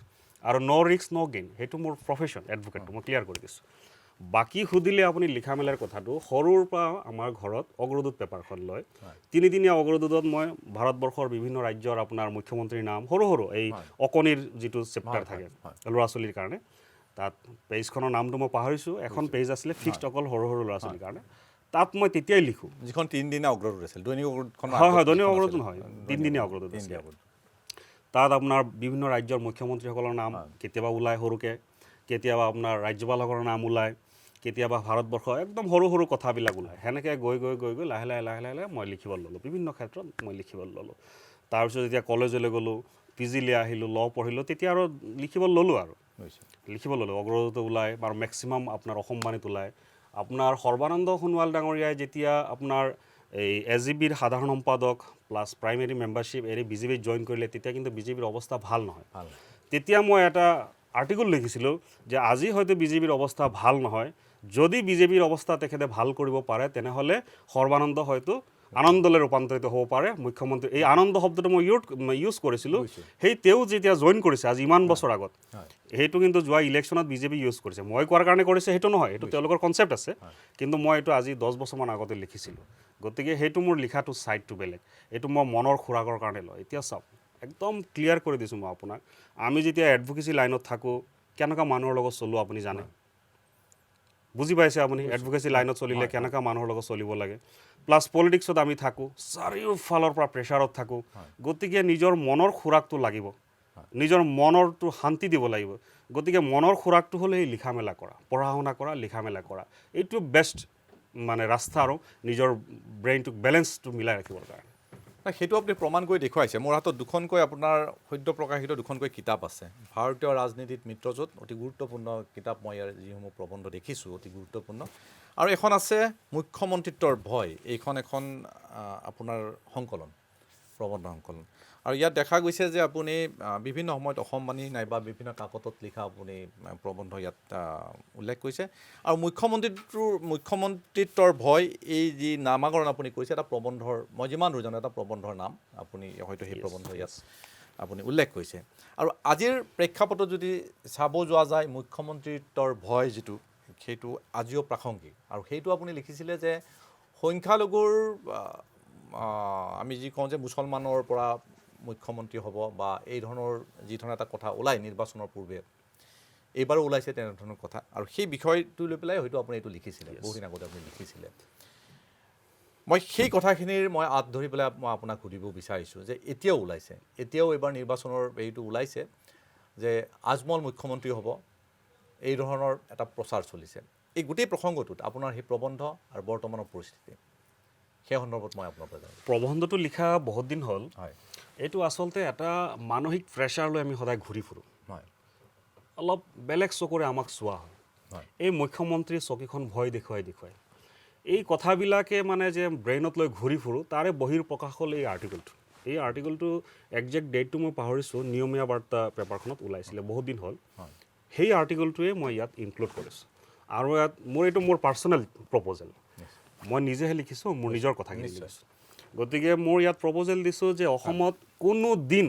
আৰু ন' ৰিস্ক ন' গেইন, সেইটো মোৰ প্ৰফেশ্যন এডভকেটটো, মই ক্লিয়াৰ কৰি দিছোঁ। বাকী সুধিলে আপুনি লিখা মেলাৰ কথাটো, সৰুৰ পৰা আমাৰ ঘৰত অগ্ৰদূত পেপাৰখন লয়, 3দিনীয়া অগ্ৰদূতত মই ভাৰতবৰ্ষৰ বিভিন্ন ৰাজ্যৰ আপোনাৰ মুখ্যমন্ত্ৰীৰ নাম, সৰু এই অকণিৰ যিটো চেপ্টাৰ থাকে ল'ৰা ছোৱালীৰ কাৰণে, তাত পেজখনৰ নামটো মই পাহৰিছোঁ, এখন পেজ আছিলে ফিক্সড অকল সৰু ল'ৰা ছোৱালীৰ কাৰণে, তাত মই তেতিয়াই লিখোঁ। যিখন 3দিনীয়া অগ্ৰদূত আছিল, দৈনিক অগ্ৰদূতখন? হয়, দৈনিক অগ্ৰদূত নহয়, 3দিনীয়া অগ্ৰদূত আছিল। তাত আপোনাৰ বিভিন্ন ৰাজ্যৰ মুখ্যমন্ত্ৰীসকলৰ নাম কেতিয়াবা ওলায় সৰুকৈ, কেতিয়াবা আপোনাৰ ৰাজ্যপালসকলৰ নাম ওলায়, কেতিয়াবা ভাৰতবৰ্ষৰ একদম সৰু কথাবিলাক ওলায়। সেনেকৈ গৈ লাহে লাহে মই লিখিবলৈ ল'লোঁ, বিভিন্ন ক্ষেত্ৰত মই লিখিবলৈ ল'লোঁ। তাৰপিছত যেতিয়া কলেজলৈ গ'লোঁ, PG আহিলোঁ, ল' পঢ়িলোঁ, তেতিয়া আৰু লিখিবলৈ ল'লোঁ। অগ্ৰদূত ওলায়, আৰু মেক্সিমাম আপোনাৰ অসম বাণীত ওলায়। আপোনাৰ সৰ্বানন্দ সোণোৱাল ডাঙৰীয়াই যেতিয়া আপোনাৰ এই SGBৰ সাধাৰণ সম্পাদক প্লাছ প্ৰাইমেৰী মেম্বাৰশ্বিপ এৰি BJPত জইন কৰিলে, তেতিয়া কিন্তু BJPৰ অৱস্থা ভাল নহয়। তেতিয়া মই এটা আৰ্টিকল লিখিছিলোঁ যে আজি হয়তো বিজেপিৰ অৱস্থা ভাল নহয়, যদি বিজেপিৰ অৱস্থা তেখেতে ভাল কৰিব পাৰে তেনেহ'লে সৰ্বানন্দ হয়তো আনন্দলৈ ৰূপান্তৰিত হ'ব পাৰে মুখ্যমন্ত্ৰী। এই আনন্দ শব্দটো মই ইউজ কৰিছিলোঁ, সেই তেওঁ যেতিয়া জইন কৰিছে আজি ইমান বছৰ আগত, সেইটো কিন্তু যোৱা ইলেকশ্যনত বিজেপি ইউজ কৰিছে। মই কোৱাৰ কাৰণে কৰিছে সেইটো নহয়, এইটো তেওঁলোকৰ কনচেপ্ট আছে, কিন্তু মই এইটো আজি 10 বছৰমান আগতে লিখিছিলোঁ। গতিকে সেইটো মোৰ লিখাটো ছাইডটো বেলেগ, এইটো মই মনৰ খোৰাকৰ কাৰণে লয়। এতিয়া চাওক, একদম ক্লিয়াৰ কৰি দিছোঁ মই আপোনাক, আমি যেতিয়া এডভকেচি লাইনত থাকোঁ কেনেকুৱা মানুহৰ লগত চলোঁ আপুনি জানে, বুজি পাইছে আপুনি? এডভকেচি লাইনত চলিলে কেনেকুৱা মানুহৰ লগত চলিব লাগে। প্লাছ পলিটিক্সত আমি থাকোঁ, চাৰিওফালৰ পৰা প্ৰেছাৰত থাকোঁ, গতিকে নিজৰ মনৰ খোৰাকটো লাগিব, নিজৰ মনৰটো শান্তি দিব লাগিব। গতিকে মনৰ খোৰাকটো হ'লে এই লিখা মেলা কৰা, পঢ়া শুনা কৰা, লিখা মেলা কৰা, এইটো বেষ্ট মানে ৰাস্তা আৰু নিজৰ ব্ৰেইনটোক বেলেঞ্চটো মিলাই ৰাখিবৰ কাৰণে। সেইটো আপুনি প্ৰমাণ কৰি দেখুৱাইছে। মোৰ হাতত দুখনকৈ আপোনাৰ সদ্য প্ৰকাশিত দুখনকৈ কিতাপ আছে, ভাৰতীয় ৰাজনীতিত মিত্ৰজোঁট, অতি গুৰুত্বপূৰ্ণ কিতাপ। মই ইয়াৰ যিসমূহ প্ৰবন্ধ দেখিছোঁ অতি গুৰুত্বপূৰ্ণ। আৰু এখন আছে মুখ্যমন্ত্ৰিত্বৰ ভয়, এইখন এখন আপোনাৰ সংকলন, প্ৰবন্ধ সংকলন। আৰু ইয়াত দেখা গৈছে যে আপুনি বিভিন্ন সময়ত অসমবাণী নাইবা বিভিন্ন কাকতত লিখা আপুনি প্ৰবন্ধ ইয়াত উল্লেখ কৰিছে। আৰু মুখ্যমন্ত্ৰিত্বৰ ভয়, এই যি নামাকৰণ আপুনি কৈছে, এটা প্ৰবন্ধৰ, মই যিমান দূৰ জানো এটা প্ৰবন্ধৰ নাম, আপুনি হয়তো সেই প্ৰবন্ধ ইয়াত আপুনি উল্লেখ কৰিছে। আৰু আজিৰ প্ৰেক্ষাপটত যদি চাব যোৱা যায়, মুখ্যমন্ত্ৰিত্বৰ ভয় যিটো, সেইটো আজিও প্ৰাসংগিক। আৰু সেইটো আপুনি লিখিছিলে যে সংখ্যালঘুৰ, আমি যি কওঁ যে মুছলমানৰ পৰা মুখ্যমন্ত্ৰী হ'ব বা এই ধৰণৰ যি ধৰণৰ এটা কথা ওলায় নিৰ্বাচনৰ পূৰ্বে, এইবাৰো ওলাইছে তেনেধৰণৰ কথা। আৰু সেই বিষয়টো লৈ পেলাই হয়তো আপুনি এইটো লিখিছিলে, বহুদিন আগতে আপুনি লিখিছিলে। মই সেই কথাখিনিৰ আঁত ধৰি পেলাই মই আপোনাক সুধিব বিচাৰিছোঁ যে এতিয়াও ওলাইছে, এতিয়াও এইবাৰ নিৰ্বাচনৰ এইটো ওলাইছে যে আজমল মুখ্যমন্ত্ৰী হ'ব, এই ধৰণৰ এটা প্ৰচাৰ চলিছে। এই গোটেই প্ৰসংগটোত আপোনাৰ সেই প্ৰবন্ধ আৰু বৰ্তমানৰ পৰিস্থিতি, সেই সন্দৰ্ভত মই আপোনাৰ পৰা জানো। প্ৰবন্ধটো লিখা বহুত দিন হ'ল। হয়, এইটো আচলতে এটা মানসিক প্ৰেছাৰ লৈ আমি সদায় ঘূৰি ফুৰোঁ, হয়, অলপ বেলেগ চকুৰে আমাক চোৱা হয়। হয়, এই মুখ্যমন্ত্ৰীৰ চকীখন ভয় দেখুৱাই এই কথাবিলাকে মানে যে ব্ৰেইনত লৈ ঘূৰি ফুৰোঁ, তাৰে বহিৰ প্ৰকাশ হ'ল এই আৰ্টিকলটো। এই আৰ্টিকলটো একজেক্ট ডেটটো মই পাহৰিছোঁ, নিয়মীয়া বাৰ্তা পেপাৰখনত ওলাইছিলে বহুত দিন হ'ল। সেই আৰ্টিকলটোৱে মই ইয়াত ইনক্লুড কৰিছোঁ। আৰু ইয়াত মোৰ পাৰ্চনেল প্ৰপ'জেল, মই নিজেহে লিখিছোঁ, মোৰ নিজৰ কথাখিনি লিখিছোঁ। গতিকে মোৰ ইয়াত প্ৰপ'জেল দিছোঁ যে অসমত কোনো দিন,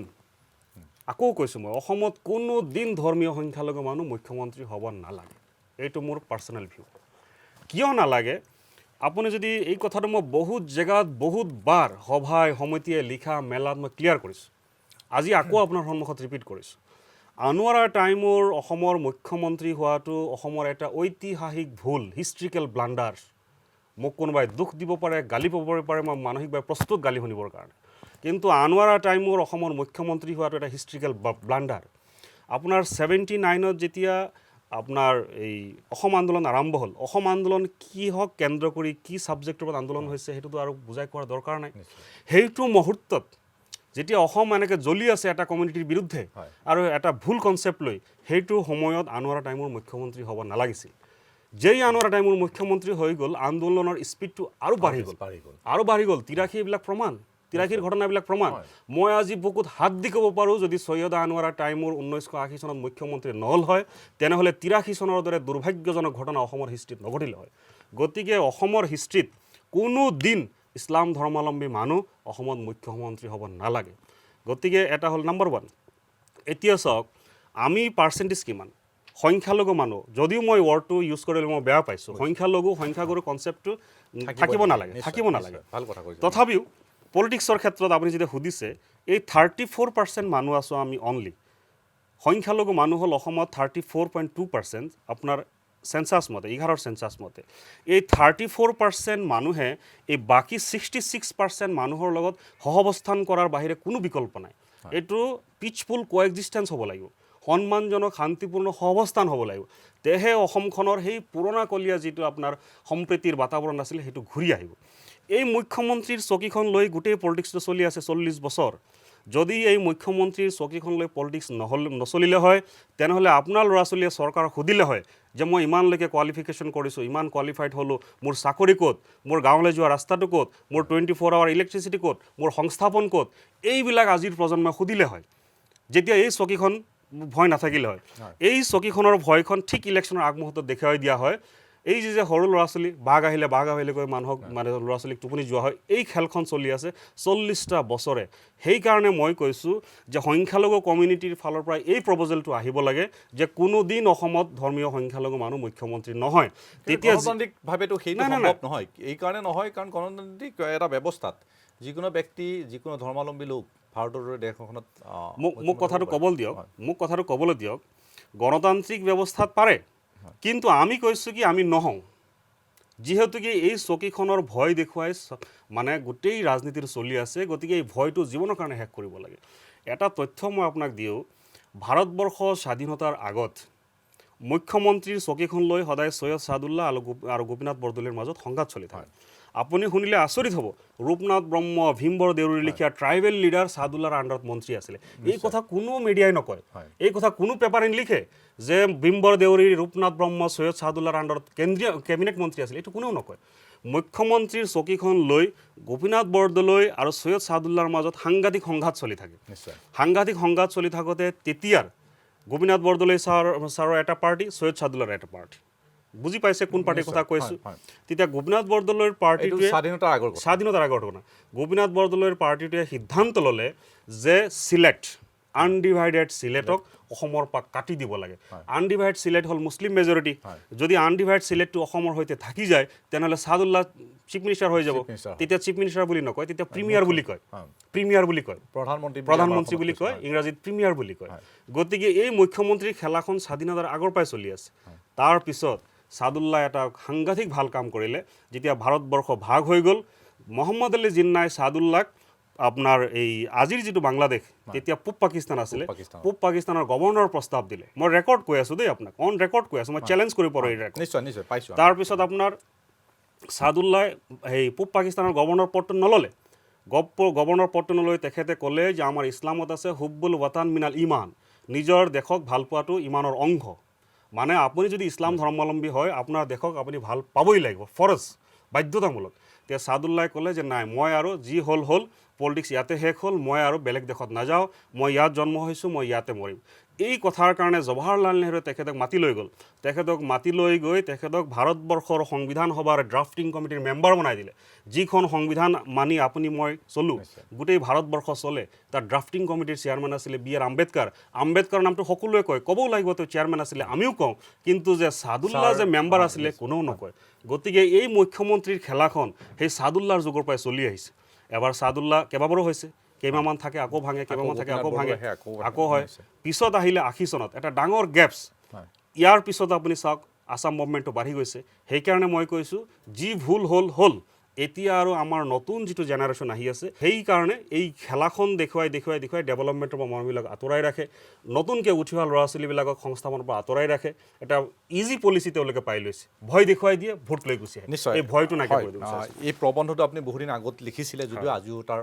আকৌ কৈছোঁ মই, অসমত কোনো দিন ধৰ্মীয় সংখ্যালঘু মানুহ মুখ্যমন্ত্ৰী হ'ব নালাগে। এইটো মোৰ পাৰ্চনেল ভিউ। কিয় নালাগে? আপুনি যদি এই কথাটো মই বহুত জেগাত বহুতবাৰ সভাই সমিতিয়ে লিখা মেলাত মই ক্লিয়াৰ কৰিছোঁ, আজি আকৌ আপোনাৰ সন্মুখত ৰিপিট কৰিছোঁ। আনোৱাৰা টাইমৰ অসমৰ মুখ্যমন্ত্ৰী হোৱাটো অসমৰ এটা ঐতিহাসিক ভুল, হিষ্ট্ৰিকেল ব্লাণ্ডাৰ। মোক কোনোবাই দুখ দিব পাৰে, গালি পাব পাৰে, মই মানসিকভাৱে প্ৰস্তুত গালি শুনিবৰ কাৰণে, কিন্তু আনোৱাৰা টাইমৰ অসমৰ মুখ্যমন্ত্ৰী হোৱাটো এটা হিষ্ট্ৰিকেল ব্লাণ্ডাৰ। আপোনাৰ 79ত যেতিয়া আপোনাৰ এই অসম আন্দোলন আৰম্ভ হ'ল, অসম আন্দোলন কি হওক কেন্দ্ৰ কৰি কি ছাবজেক্টৰ ওপৰত আন্দোলন হৈছে সেইটোতো আৰু বুজাই কোৱাৰ দৰকাৰ নাই। সেইটো মুহূৰ্তত যেতিয়া অসম এনেকৈ জ্বলি আছে এটা কমিউনিটিৰ বিৰুদ্ধে আৰু এটা ভুল কনচেপ্ট লৈ, সেইটো সময়ত আনোৱাৰা টাইমৰ মুখ্যমন্ত্ৰী হ'ব নালাগিছিল। যেই আনোৱাৰা টাইমৰ মুখ্যমন্ত্ৰী হৈ গ'ল, আন্দোলনৰ স্পীডটো আৰু বাঢ়ি গ'ল। 83 এইবিলাক প্ৰমাণ, 83 ঘটনাবিলাক প্ৰমাণ। মই আজি বুকুত হাত দি ক'ব পাৰোঁ, যদি সৈয়দ আনোৱাৰা টাইমৰ 1980 চনত মুখ্যমন্ত্ৰী নহ'ল হয়, তেনেহ'লে 83 চনৰ দৰে দুৰ্ভাগ্যজনক ঘটনা অসমৰ হিষ্ট্ৰীত নঘটিলে হয়। গতিকে অসমৰ হিষ্ট্ৰীত কোনো দিন ইছলাম ধৰ্মাৱলম্বী মানুহ অসমত মুখ্যমন্ত্ৰী হ'ব নালাগে। গতিকে এটা হ'ল নাম্বাৰ 1। এতিয়া চাওক, আমি পাৰ্চেণ্টেজ কিমান সংখ্যালঘু মানুহ, যদিও মই ৱৰ্ডটো ইউজ কৰিলে মই বেয়া পাইছোঁ, সংখ্যাগুৰু কনচেপ্টটো থাকিব নালাগে। ভাল কথা কৈছে। তথাপিও পলিটিক্সৰ ক্ষেত্ৰত আপুনি যেতিয়া সুধিছে, এই 34% মানুহ আছোঁ আমি অনলি। সংখ্যালঘু মানুহ হ'ল অসমত 34.2%, আপোনাৰ চেঞ্চাছ মতে, 11ৰ চেঞ্চাছ মতে। এই 34% মানুহে এই বাকী 66% মানুহৰ লগত সহাৱস্থান কৰাৰ বাহিৰে কোনো বিকল্প নাই। এইটো পিচফুল কোএক্সিষ্টেঞ্চ হ'ব লাগিব, সন্মানজনক শান্তিপূৰ্ণ সহাৱস্থান হ'ব লাগিব, তেহে অসমখনৰ সেই পুৰণাকলীয়া যিটো আপোনাৰ সম্প্ৰীতিৰ বাতাবৰণ আছিল সেইটো ঘূৰি আহিব। এই মুখ্যমন্ত্ৰীৰ চকীখন লৈ গোটেই পলিটিক্সটো চলি আছে 40 বছৰ। যদি এই মুখ্যমন্ত্ৰীৰ চকীখন লৈ পলিটিক্স নচলিলে হয়, তেনেহ'লে আপোনাৰ ল'ৰা ছোৱালীয়ে চৰকাৰক সুধিলে হয় যে মই ইমানলৈকে কোৱালিফিকেশ্যন কৰিছোঁ, ইমান কোৱালিফাইড হ'লোঁ, মোৰ চাকৰি ক'ত, মোৰ গাঁৱলৈ যোৱা ৰাস্তাটো ক'ত, মোৰ 24 আৱাৰ ইলেক্ট্ৰিচিটি ক'ত, মোৰ সংস্থাপন ক'ত, এইবিলাক আজিৰ প্ৰজন্মই সুধিলে হয়। যেতিয়া এই চকীখন ভয় নাথাকিলে হয় এই চকীখনৰ ভয়খন ঠিক ইলেকশ্যনৰ আগমুহূৰ্তত দেখুৱাই দিয়া হয় এই যে সৰু ল'ৰা ছোৱালী বাঘ আহিলে কৈ মানুহক মানে ল'ৰা ছোৱালীক টোপনি যোৱা হয় এই খেলখন চলি আছে 40টা বছৰে সেইকাৰণে মই কৈছোঁ যে সংখ্যালঘু কমিউনিটিৰ ফালৰ পৰা এই প্ৰপ'জেলটো আহিব লাগে যে কোনোদিন অসমত ধৰ্মীয় সংখ্যালঘু মানুহ মুখ্যমন্ত্ৰী নহয় তেতিয়া গণতান্ত্ৰিকভাৱেতো সেইটো সম্ভৱ নহয় এই কাৰণে নহয় কাৰণ গণতান্ত্ৰিক এটা ব্যৱস্থাত যিকোনো ব্যক্তি যিকোনো ধৰ্মাৱলম্বী লোক ভাৰতৰ দৰে দেশখনত মোক কথাটো ক'বলৈ দিয়ক গণতান্ত্ৰিক ব্যৱস্থাত পাৰে কিন্তু আমি কৈছোঁ কি আমি নহওঁ যিহেতু কি এই চকীখনৰ ভয় দেখুৱাই মানে গোটেই ৰাজনীতিৰ চলি আছে গতিকে এই ভয়টো জীৱনৰ কাৰণে শেষ কৰিব লাগে এটা তথ্য মই আপোনাক দিওঁ ভাৰতবৰ্ষ স্বাধীনতাৰ আগত মুখ্যমন্ত্ৰীৰ চকীখন লৈ সদায় সৈয়দ ছাদুল্লাহ আৰু গোপীনাথ বৰদলৈৰ মাজত সংঘাত চলি থাকে আপুনি শুনিলে আচৰিত হ'ব ৰূপনাথ ব্ৰহ্ম ভীমবৰ দেউৰীৰ লেখীয়া ট্ৰাইবেল লিডাৰ ছাদুল্লাহৰ আণ্ডাৰত মন্ত্ৰী আছিলে এই কথা কোনো মিডিয়াই নকয় এই কথা কোনো পেপাৰে নিলিখে যে ভীমবৰ দেউৰী ৰূপনাথ ব্ৰহ্ম সৈয়দ ছাদুল্লাহৰ আণ্ডাৰত কেন্দ্ৰীয় কেবিনেট মন্ত্ৰী আছিলে এইটো কোনেও নকয় মুখ্যমন্ত্ৰীৰ চকীখন লৈ গোপীনাথ বৰদলৈ আৰু সৈয়দ ছাদুল্লাহৰ মাজত সাংঘাতিক সংঘাত চলি থাকে সাংঘাতিক সংঘাত চলি থাকোঁতে তেতিয়াৰ গোপীনাথ বৰদলৈ ছাৰৰ এটা পাৰ্টি সৈয়দ ছাদুল্লাহৰ এটা পাৰ্টি বুজি পাইছে কোন পাৰ্টিৰ কথা কৈছোঁ তেতিয়া গোপীনাথ বৰদলৈৰ পাৰ্টিটোৱে স্বাধীনতাৰ আগৰ ঘটনা গোপীনাথ বৰদলৈৰ পাৰ্টিটোৱে সিদ্ধান্ত ল'লে যে চিলেক্ট আনডিভাইডেড চিলেটক অসমৰ পৰা কাটি দিব লাগে আনডিভাইড চিলেট হ'ল মুছলিম মেজৰিটি যদি আনডিভাইড চিলেটটো অসমৰ সৈতে থাকি যায় তেনেহ'লে ছাদুল্লাহ চিফ মিনিষ্টাৰ হৈ যাব তেতিয়া চিফ মিনিষ্টাৰ বুলি নকয় তেতিয়া প্ৰিমিয়াৰ বুলি কয় প্ৰধানমন্ত্ৰী বুলি কয় ইংৰাজীত প্ৰিমিয়াৰ বুলি কয় গতিকে এই মুখ্যমন্ত্ৰীৰ খেলাখন স্বাধীনতাৰ আগৰ পৰাই চলি আছে তাৰপিছত ছাদুল্লাহ এটা সাংঘাতিক ভাল কাম কৰিলে যেতিয়া ভাৰতবৰ্ষ ভাগ হৈ গ'ল মহম্মদ আলী জিন্নাই ছাদুল্লাহক আপোনাৰ এই আজিৰ যিটো বাংলাদেশ তেতিয়া পূব পাকিস্তান আছিলে পূব পাকিস্তানৰ গভৰ্ণৰ প্ৰস্তাৱ দিলে মই ৰেকৰ্ড কৈ আছোঁ দেই আপোনাক অন ৰেকৰ্ড কৈ আছোঁ মই চেলেঞ্জ কৰিব পাৰোঁ এই ৰেকৰ্ড নিশ্চয় পাইছোঁ তাৰপিছত আপোনাৰ ছাদুল্লাহে সেই পূব পাকিস্তানৰ গভৰ্ণৰ পদটো নল'লে গভৰ্ণৰ পদটো নলৈ তেখেতে ক'লে যে আমাৰ ইছলামত আছে হুব্বুল ৱাতান মিনাল ইমান নিজৰ দেশক ভাল পোৱাটো ইমানৰ অংশ মানে আপুনি যদি ইছলাম ধৰ্মাৱলম্বী হয় আপোনাৰ দেশক আপুনি ভাল পাবই লাগিব ফৰজ বাধ্যতামূলক তেতিয়া ছাদুল্লাহে ক'লে যে নাই মই আৰু যি হ'ল পলিটিক্স ইয়াতে শেষ হ'ল মই আৰু বেলেগ দেশত নাযাওঁ মই ইয়াত জন্ম হৈছোঁ মই ইয়াতে মৰিম এই কথাৰ কাৰণে জৱাহৰলাল নেহৰুৱে তেখেতক মাতি লৈ গ'ল তেখেতক মাতি লৈ গৈ তেখেতক ভাৰতবৰ্ষৰ সংবিধান সভাৰ ড্ৰাফটিং কমিটিৰ মেম্বাৰ বনাই দিলে যিখন সংবিধান মানি আপুনি মই চলোঁ গোটেই ভাৰতবৰ্ষ চলে তাৰ ড্ৰাফটিং কমিটিৰ চেয়াৰমেন আছিলে বি আৰ আম্বেদকাৰ নামটো সকলোৱে কয় ক'বও লাগিব তেওঁ চেয়াৰমেন আছিলে আমিও কওঁ কিন্তু যে ছাদুল্লাহ যে মেম্বাৰ আছিলে কোনেও নকয় গতিকে এই মুখ্যমন্ত্ৰীৰ খেলাখন সেই ছাদুল্লাহৰ যুগৰ পৰাই চলি আহিছে এবাৰ ছাদুল্লাহ কেইবাবাৰো হৈছে কেইমাহমান থাকে আকৌ ভাঙে কেইমাহমান থাকে আকৌ ভাঙে আকৌ হয় পিছত আহিলে 80 চনত এটা ডাঙৰ গেপছ ইয়াৰ পিছত আপুনি চাওক আসাম মুভমেণ্টটো বাঢ়ি গৈছে সেইকাৰণে মই কৈছোঁ যি ভুল হ'ল এতিয়া আৰু আমাৰ নতুন যিটো জেনেৰেশ্যন আহি আছে সেইকাৰণে এই খেলাখন দেখুৱাই ডেভেলপমেণ্টৰ পৰা মানুহবিলাক আঁতৰাই ৰাখে নতুনকৈ উঠি অহা ল'ৰা ছোৱালীবিলাকক সংস্থাপনৰ পৰা আঁতৰাই ৰাখে এটা ইজি পলিচি তেওঁলোকে পাই লৈছে ভয় দেখুৱাই দিয়ে ভোট লৈ গুচি আহে নিশ্চয় এই ভয়টো নাইকিয়া কৰি দিব এই প্ৰবন্ধটো আপুনি বহুদিন আগত লিখিছিলে যদিও আজিও তাৰ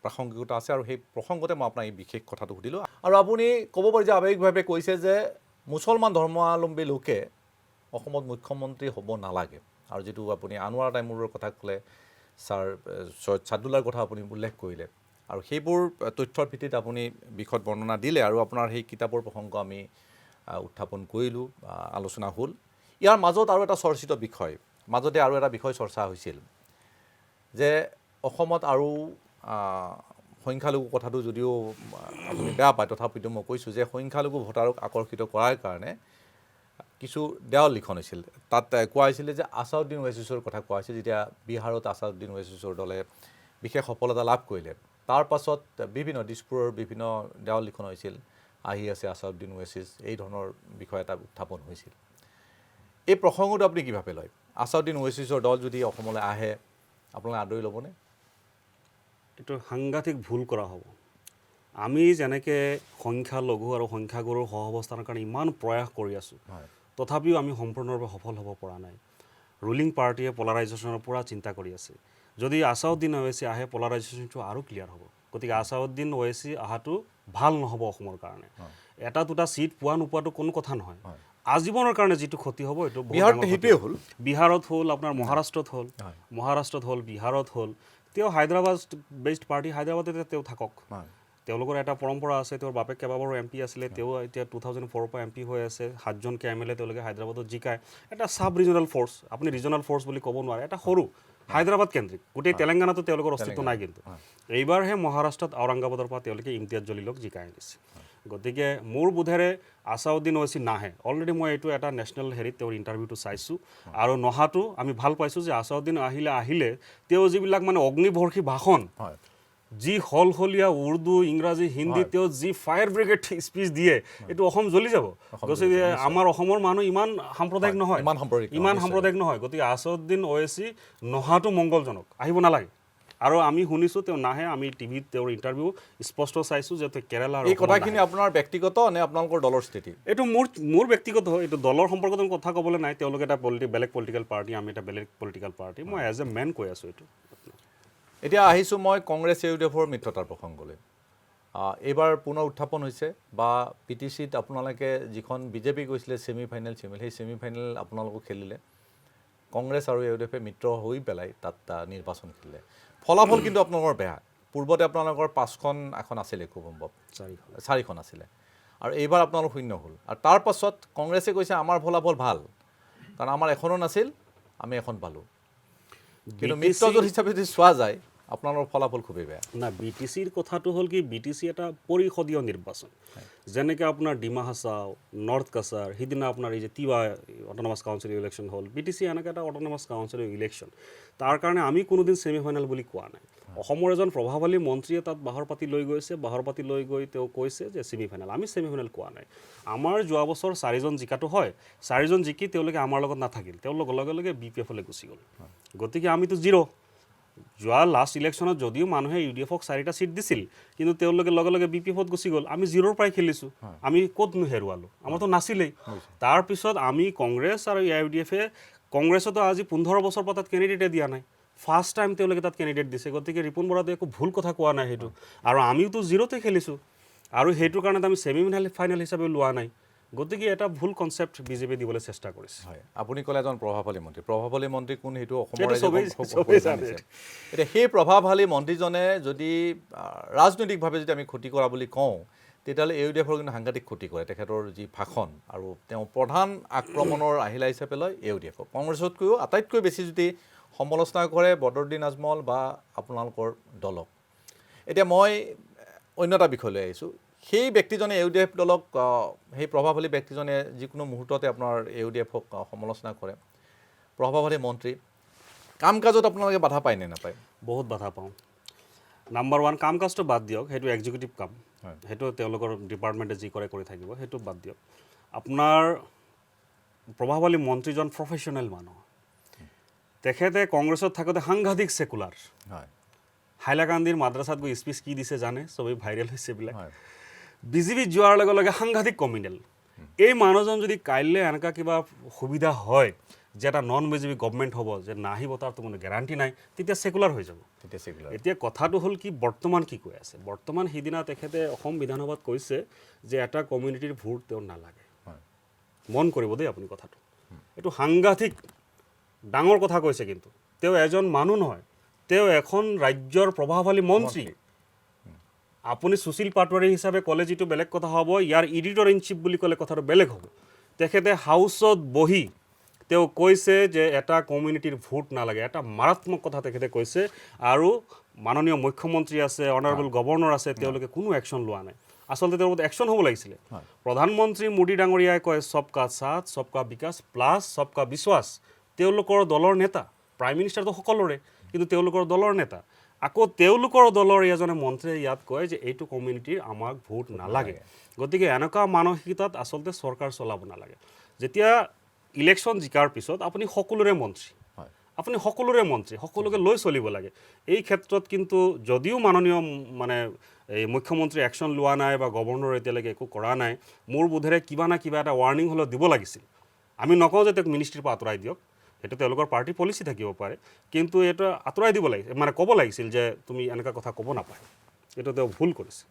প্ৰাসংগিকতা আছে আৰু সেই প্ৰসংগতে মই আপোনাক এই বিশেষ কথাটো সুধিলোঁ আৰু আপুনি ক'ব পাৰি যে আৱেগিকভাৱে কৈছে যে মুছলমান ধৰ্মাৱলম্বী লোকে অসমত মুখ্যমন্ত্ৰী হ'ব নালাগে আৰু যিটো আপুনি আনোৱাৰ টাইমুৰৰ কথা ক'লে ছাৰ সৈয়দ ছাদুল্লাহৰ কথা আপুনি উল্লেখ কৰিলে আৰু সেইবোৰ তথ্যৰ ভিত্তিত আপুনি বিশদ বৰ্ণনা দিলে আৰু আপোনাৰ সেই কিতাপৰ প্ৰসংগ আমি উত্থাপন কৰিলোঁ আলোচনা হ'ল ইয়াৰ মাজত আৰু এটা চৰ্চিত বিষয় মাজতে আৰু এটা বিষয় চৰ্চা হৈছিল যে অসমত আৰু সংখ্যালঘু কথাটো যদিও আপুনি বেয়া পায় তথাপিতো মই কৈছোঁ যে সংখ্যালঘু ভোটাৰক আকৰ্ষিত কৰাৰ কাৰণে কিছু দেৱাল লিখন হৈছিল তাত কোৱা হৈছিলে যে আছাদুদ্দিন ওৱেইচিছৰ কথা কোৱা হৈছিল যেতিয়া বিহাৰত আছাদুদ্দিন ওৱেইচিছৰ দলে বিশেষ সফলতা লাভ কৰিলে তাৰ পাছত বিভিন্ন দিছপুৰৰ বিভিন্ন দেৱাল লিখন হৈছিল আহি আছে আছাদুদ্দিন ওৱেইচিছ এই ধৰণৰ বিষয় এটা উত্থাপন হৈছিল এই প্ৰসংগটো আপুনি কিভাৱে লয় আছাদুদ্দিন ওৱেইচিছৰ দল যদি অসমলৈ আহে আপোনালোকে আদৰি ল'বনে এইটো সাংঘাতিক ভুল কৰা হ'ব আমি যেনেকৈ সংখ্যালঘু আৰু সংখ্যাগুৰুৰ সহাৱস্থানৰ কাৰণে ইমান প্ৰয়াস কৰি আছোঁ তথাপিও আমি সম্পূৰ্ণৰূপে সফল হ'ব পৰা নাই ৰুলিং পাৰ্টিয়ে পলাৰাইজেশ্যনৰ পৰা চিন্তা কৰি আছে যদি আছাদুদ্দিন ওৱেইচি আহে পলাৰাইজেশ্যনটো আৰু ক্লিয়াৰ হ'ব গতিকে আছাদুদ্দিন ওৱেইচি অহাটো ভাল নহ'ব অসমৰ কাৰণে এটা দুটা চিট পোৱা নোপোৱাটো কোনো কথা নহয় আজীৱনৰ কাৰণে যিটো ক্ষতি হ'ব এইটো বিহাৰত হ'ল আপোনাৰ মহাৰাষ্ট্ৰত হ'ল বিহাৰত হ'ল তেওঁ হায়দৰাবাদ বেছড পাৰ্টি হায়দৰাবাদতে তেওঁ থাকক তেওঁলোকৰ এটা পৰম্পৰা আছে, তেওঁৰ বাপেক কেইবাবাৰো MP আছিলে, তেওঁ এতিয়া 2004 পৰা MP হৈ আছে, 7জনকে MLA তেওঁলোকে হায়দৰাবাদত জিকায়। এটা সাব ৰিজনাল ফ'ৰ্চ, আপুনি ৰিজনাল ফ'ৰ্চ বুলি ক'ব নোৱাৰে, এটা সৰু হায়দৰাবাদ কেন্দ্ৰিক, গোটেই তেলেংগানাতো তেওঁলোকৰ অস্তিত্ব নাই। কিন্তু এইবাৰহে মহাৰাষ্ট্ৰত ঔৰংগাবাদৰ পৰা তেওঁলোকে ইমতিয়াজ জলিলক জিকাই আনিছে। গতিকে মোৰ বোধেৰে আছাউদ্দিন ওৱেইচি নাহে। অলৰেডি মই এইটো এটা নেশ্যনেল হেৰিত তেওঁৰ ইণ্টাৰভিউটো চাইছোঁ, আৰু নহাটো আমি ভাল পাইছোঁ যে আছাউদ্দিন আহিলে তেওঁ যিবিলাক মানে অগ্নিবৰ্ষী ভাষণ, যি সলসলীয়া উৰ্দু, ইংৰাজী, হিন্দী, তেওঁ যি ফায়াৰ ব্ৰিগেড স্পীচ দিয়ে, এইটো অসম জ্বলি যাব। গতিকে আমাৰ অসমৰ মানুহ ইমান সাম্প্ৰদায়িক নহয়, ইমান সাম্প্ৰদায়িক নহয়। গতিকে আছাউদ্দিন ওৱেইচি নহাটো মংগলজনক, আহিব নালাগে। আৰু আমি শুনিছোঁ তেওঁ নাহে, আমি টিভিত তেওঁৰ ইণ্টাৰভিউ স্পষ্ট চাইছোঁ যে তেওঁ কেৰালাৰ। এই কথাখিনি আপোনাৰ ব্যক্তিগত নে আপোনালোকৰ দলৰ স্থিতি? এইটো মোৰ ব্যক্তিগত, এইটো দলৰ সম্পৰ্কত কথা ক'বলৈ নাই। তেওঁলোকে এটা বেলেগ পলিটিকেল পাৰ্টি, আমি এটা বেলেগ পলিটিকেল পাৰ্টি। মই এজ এ মেন কৈ আছোঁ এইটো। এতিয়া আহিছোঁ মই কংগ্ৰেছ ইউডিএফৰ মিত্ৰতাৰ প্ৰসংগলৈ। এইবাৰ পুনৰ উত্থাপন হৈছে, বা PTCত আপোনালোকে যিখন বিজেপি গৈছিলে ছেমি ফাইনেল, সেই ছেমি ফাইনেল আপোনালোকক খেলিলে। কংগ্ৰেছ আৰু ইউডিএফে মিত্ৰ হৈ পেলাই তাত নিৰ্বাচন খেলিলে। ফলাফল কিন্তু আপোনালোকৰ বেয়া। পূৰ্বতে আপোনালোকৰ 5খন আসন আছিলে, খুব সম্ভৱ 4খন আছিলে, আৰু এইবাৰ আপোনালোক শূন্য হ'ল। আৰু তাৰ পাছত কংগ্ৰেছে কৈছে আমাৰ ফলাফল ভাল, কাৰণ আমাৰ এখনো নাছিল, আমি এখন পালোঁ। কিন্তু মিত্ৰজোঁট হিচাপে যদি চোৱা যায় আপোনালোকৰ ফলাফল খুবেই বেয়া। না, BTCৰ কথাটো হ'ল কি, BTC এটা পৰিষদীয় নিৰ্বাচন। যেনেকৈ আপোনাৰ ডিমা হাছাও, নৰ্থ কাছাৰ, সিদিনা আপোনাৰ এই যে তিৱা অট'নমাছ কাউন্সিল ইলেকশ্যন হ'ল, BTC এনেকৈ এটা অট'নমাছ কাউন্সিল ইলেকশ্যন। তাৰ কাৰণে আমি কোনোদিন ছেমি ফাইনেল বুলি কোৱা নাই। অসমৰ এজন প্ৰভাৱশালী মন্ত্ৰীয়ে তাত বাহৰ পাতি লৈ গৈছে, বাহৰ পাতি লৈ গৈ তেওঁ কৈছে যে ছেমি ফাইনেল। আমি ছেমি ফাইনেল কোৱা নাই। আমাৰ যোৱা বছৰ 4জন জিকাটো হয়, 4জন জিকি তেওঁলোকে আমাৰ লগত নাথাকিল, তেওঁলোকৰ লগে লগে BPF-লৈ গুচি গ'ল। গতিকে আমিতো 0। যোৱা লাষ্ট ইলেকশ্যনত যদিও মানুহে UDF-ক 4টা ছিট দিছিল, কিন্তু তেওঁলোকে লগে লগে BPF-ত গুচি গ'ল। আমি 0ৰ পৰাই খেলিছোঁ, আমি ক'তনো হেৰুৱালোঁ? আমাৰতো নাছিলেই। তাৰপিছত আমি কংগ্ৰেছ আৰু UDF-এ, কংগ্ৰেছতো আজি 15 বছৰ পৰা তাত কেণ্ডিডেটে দিয়া নাই, ফাৰ্ষ্ট টাইম তেওঁলোকে তাত কেণ্ডিডেট দিছে। গতিকে ৰিপুণ বৰাটো একো ভুল কথা কোৱা নাই সেইটো। আৰু আমিওতো 0তে খেলিছোঁ, আৰু সেইটোৰ কাৰণে আমি ছেমি ফাইনেল হিচাপে লোৱা নাই। গতিকে এটা ভুল কনচেপ্ট বিজেপি দিবলৈ চেষ্টা কৰিছে। হয়, আপুনি ক'লে এজন প্ৰভাৱশালী মন্ত্ৰী কোন সেইটো অসমৰ জানিছে। এতিয়া সেই প্ৰভাৱশালী মন্ত্ৰীজনে যদি ৰাজনৈতিকভাৱে যদি আমি ক্ষতি কৰা বুলি কওঁ, তেতিয়াহ'লে UDF-ৰ কিন্তু সাংঘাতিক ক্ষতি কৰে তেখেতৰ যি ভাষণ, আৰু তেওঁ প্ৰধান আক্ৰমণৰ আহিলা হিচাপে লয় UDF-ক। কংগ্ৰেছতকৈও আটাইতকৈ বেছি যদি সমালোচনা কৰে বদৰুদ্দিন আজমল বা আপোনালোকৰ দলক। এতিয়া মই অন্য এটা বিষয়লৈ আহিছোঁ। সেই ব্যক্তিজনে UDF দলক, সেই প্ৰভাৱশালী ব্যক্তিজনে যিকোনো মুহূৰ্ততে আপোনাৰ UDF-ক সমালোচনা কৰে। প্ৰভাৱশালী মন্ত্ৰী, কাম কাজত আপোনালোকে বাধা পায় নে নাপায়? বহুত বাধা পাওঁ। নাম্বাৰ 1, কাম কাজটো বাদ দিয়ক, সেইটো এক্সিকিউটিভ কাম, সেইটো তেওঁলোকৰ ডিপাৰ্টমেণ্টে যি কৰে কৰি থাকিব, সেইটো বাদ দিয়ক। আপোনাৰ প্ৰভাৱশালী মন্ত্ৰীজন প্ৰফেশ্যনেল মানুহ। তেখেতে কংগ্ৰেছত থাকোঁতে সাংঘাতিক ছেকুলাৰ। হাইলাকান্দিৰ মাদ্ৰাছাত গৈ স্পীচ কি দিছে জানে, চবেই ভাইৰেল হৈছে এইবিলাক। BJP যোৱাৰ লগে লগে সাংঘাতিক কমিউনেল। এই মানুহজন যদি কাইলৈ এনেকুৱা কিবা সুবিধা হয় যে এটা নন BJP গভৰ্ণমেণ্ট হ'ব, যে নাহিব তাৰতো কোনো গেৰাণ্টি নাই, তেতিয়া ছেকুলাৰ হৈ যাব। এতিয়া কথাটো হ'ল কি, বৰ্তমান কি কৈ আছে? বৰ্তমান সিদিনা তেখেতে অসম বিধানসভাত কৈছে যে এটা কমিউনিটিৰ ভোট তেওঁ নালাগে। মন কৰিব দেই আপুনি কথাটো, এইটো সাংঘাতিক ডাঙৰ কথা কৈছে। কিন্তু তেওঁ এজন মানুহ নহয়, তেওঁ এখন ৰাজ্যৰ প্ৰভাৱশালী মন্ত্ৰী। আপুনি সুশীল পাটোৱাৰী হিচাপে ক'লে যিটো বেলেগ কথা হ'ব, ইয়াৰ এডিটৰ ইন চিফ বুলি ক'লে কথাটো বেলেগ হ'ব। তেখেতে হাউচত বহি তেওঁ কৈছে যে এটা কমিউনিটিৰ ভোট নালাগে, এটা মাৰাত্মক কথা তেখেতে কৈছে। আৰু মাননীয় মুখ্যমন্ত্ৰী আছে, অনাৰেবল গভৰ্ণৰ আছে, তেওঁলোকে কোনো একশ্যন লোৱা নাই। আচলতে তেওঁৰ ওপৰত একশ্যন হ'ব লাগিছিলে। প্ৰধানমন্ত্ৰী মোদী ডাঙৰীয়াই কয় সবকা সাথ, সবকা বিকাশ প্লাছ সবকা বিশ্বাস। তেওঁলোকৰ দলৰ নেতা, প্ৰাইম মিনিষ্টাৰটো সকলোৰে, কিন্তু তেওঁলোকৰ দলৰ নেতা। আকৌ তেওঁলোকৰ দলৰ এজনে মন্ত্ৰীয়ে ইয়াত কয় যে এইটো কমিউনিটিৰ আমাক ভোট নালাগে। গতিকে এনেকুৱা মানসিকতাত আচলতে চৰকাৰ চলাব নালাগে। যেতিয়া ইলেকশ্যন জিকাৰ পিছত আপুনি সকলোৰে মন্ত্ৰী, সকলোকে লৈ চলিব লাগে। এই ক্ষেত্ৰত কিন্তু যদিও মাননীয় এই মুখ্যমন্ত্ৰী একশ্যন লোৱা নাই বা গভৰ্ণৰ এতিয়ালৈকে একো কৰা নাই, মোৰ বোধেৰে কিবা না কিবা এটা ৱাৰ্ণিং হ'লেও দিব লাগিছিল। আমি নকওঁ যে তেওঁক মিনিষ্ট্ৰীৰ পৰা আঁতৰাই দিয়ক, সেইটো তেওঁলোকৰ পাৰ্টি পলিচি থাকিব পাৰে, কিন্তু এইটো আঁতৰাই দিব লাগিছিল, ক'ব লাগিছিল যে তুমি এনেকুৱা কথা ক'ব নাপায়। এইটো তেওঁ ভুল কৰিছে।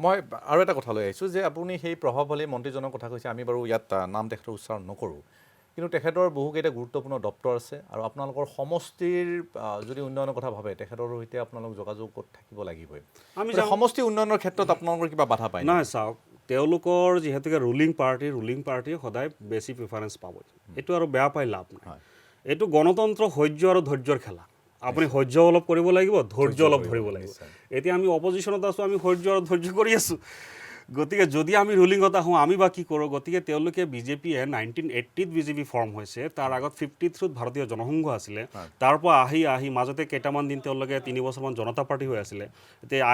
মই আৰু এটা কথা লৈ আহিছোঁ যে আপুনি সেই প্ৰভাৱশালী মন্ত্ৰীজনৰ কথা কৈছে, আমি বাৰু ইয়াত নাম তেখেতৰ উচ্চাৰণ নকৰোঁ। কিন্তু তেখেতৰ বহুকেইটা গুৰুত্বপূৰ্ণ দপ্তৰ আছে আৰু আপোনালোকৰ সমষ্টিৰ যদি উন্নয়নৰ কথা ভাবে তেখেতৰ সৈতে আপোনালোক যোগাযোগত থাকিব লাগিবই আমি সমষ্টি উন্নয়নৰ ক্ষেত্ৰত আপোনালোকৰ কিবা বাধা পায় নাই চাওক তেওঁলোকৰ যিহেতুকে ৰুলিং পাৰ্টি সদায় বেছি প্ৰিফাৰেঞ্চ পাব এইটো আৰু বেয়া পাই লাভ নাই এইটো গণতন্ত্ৰ সহ্য আৰু ধৈৰ্যৰ খেলা আপুনি সহ্য অলপ কৰিব লাগিব ধৈৰ্য অলপ ধৰিব লাগিব এতিয়া আমি অপজিশ্যনত আছোঁ আমি সহ্য আৰু ধৈৰ্য কৰি আছোঁ গতিকে যদি আমি ৰুলিঙত আহোঁ আমি বা কি কৰোঁ গতিকে তেওঁলোকে বিজেপিয়ে 1980ত বিজেপি ফৰ্ম হৈছে তাৰ আগত 53ত ভাৰতীয় জনসংঘ আছিলে তাৰ পৰা আহি মাজতে কেইটামান দিন তেওঁলোকে 3 বছৰমান জনতা পাৰ্টি হৈ আছিলে এতিয়া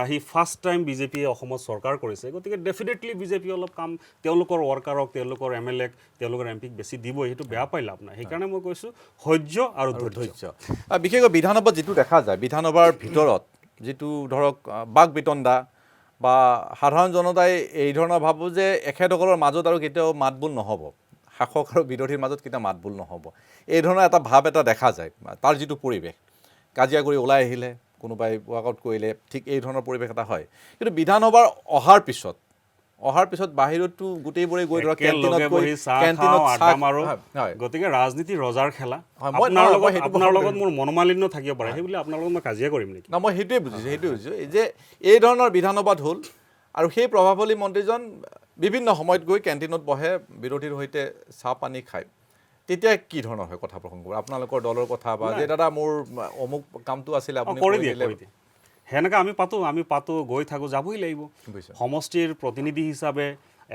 আহি ফাৰ্ষ্ট টাইম বিজেপিয়ে অসমত চৰকাৰ কৰিছে গতিকে ডেফিনেটলি বিজেপি অলপ কাম তেওঁলোকৰ ৱৰ্কাৰক তেওঁলোকৰ MLAক তেওঁলোকৰ MPক বেছি দিবই সেইটো বেয়া পাই লাভ নাই সেইকাৰণে মই কৈছোঁ সহ্য আৰু ধৈৰ্য বিশেষকৈ বিধানসভাত যিটো দেখা যায় বিধানসভাৰ ভিতৰত যিটো ধৰক বাক বিতণ্ডা বা সাধাৰণ জনতাই এই ধৰণৰ ভাবোঁ যে এখেতসকলৰ মাজত আৰু কেতিয়াও মাতবোল নহ'ব শাসক আৰু বিৰোধীৰ মাজত কেতিয়াও মাতবোল নহ'ব এই ধৰণৰ এটা ভাৱ এটা দেখা যায় তাৰ যিটো পৰিৱেশ কাজিয়া কৰি ওলাই আহিলে কোনোবাই ৱাকআউট কৰিলে ঠিক এই ধৰণৰ পৰিৱেশ এটা হয় কিন্তু বিধানসভাৰ অহাৰ পিছত বাহিৰতো গোটেইবোৰে গৈ ধৰক গতিকে ৰাজনীতি ৰজাৰ খেলা আপোনাৰ লগত মোৰ মনোমালিন্য থাকিব পাৰে সেই বুলি আপোনাৰ লগত মই কাজিয়া কৰিম নেকি মই সেইটোৱে বুজিছোঁ যে এই ধৰণৰ বিধানসভাত হ'ল আৰু সেই প্ৰভাৱশালী মন্ত্ৰীজন বিভিন্ন সময়ত গৈ কেণ্টিনত বহে বিৰোধীৰ সৈতে চাহ পানী খায় তেতিয়া কি ধৰণৰ হয় কথা প্ৰসংগ আপোনালোকৰ দলৰ কথা বা যে দাদা মোৰ অমুক কামটো আছিলে আপুনি কৰি দিয়ে সেনেকৈ আমি পাতোঁ গৈ থাকোঁ যাবই লাগিব সমষ্টিৰ প্ৰতিনিধি হিচাপে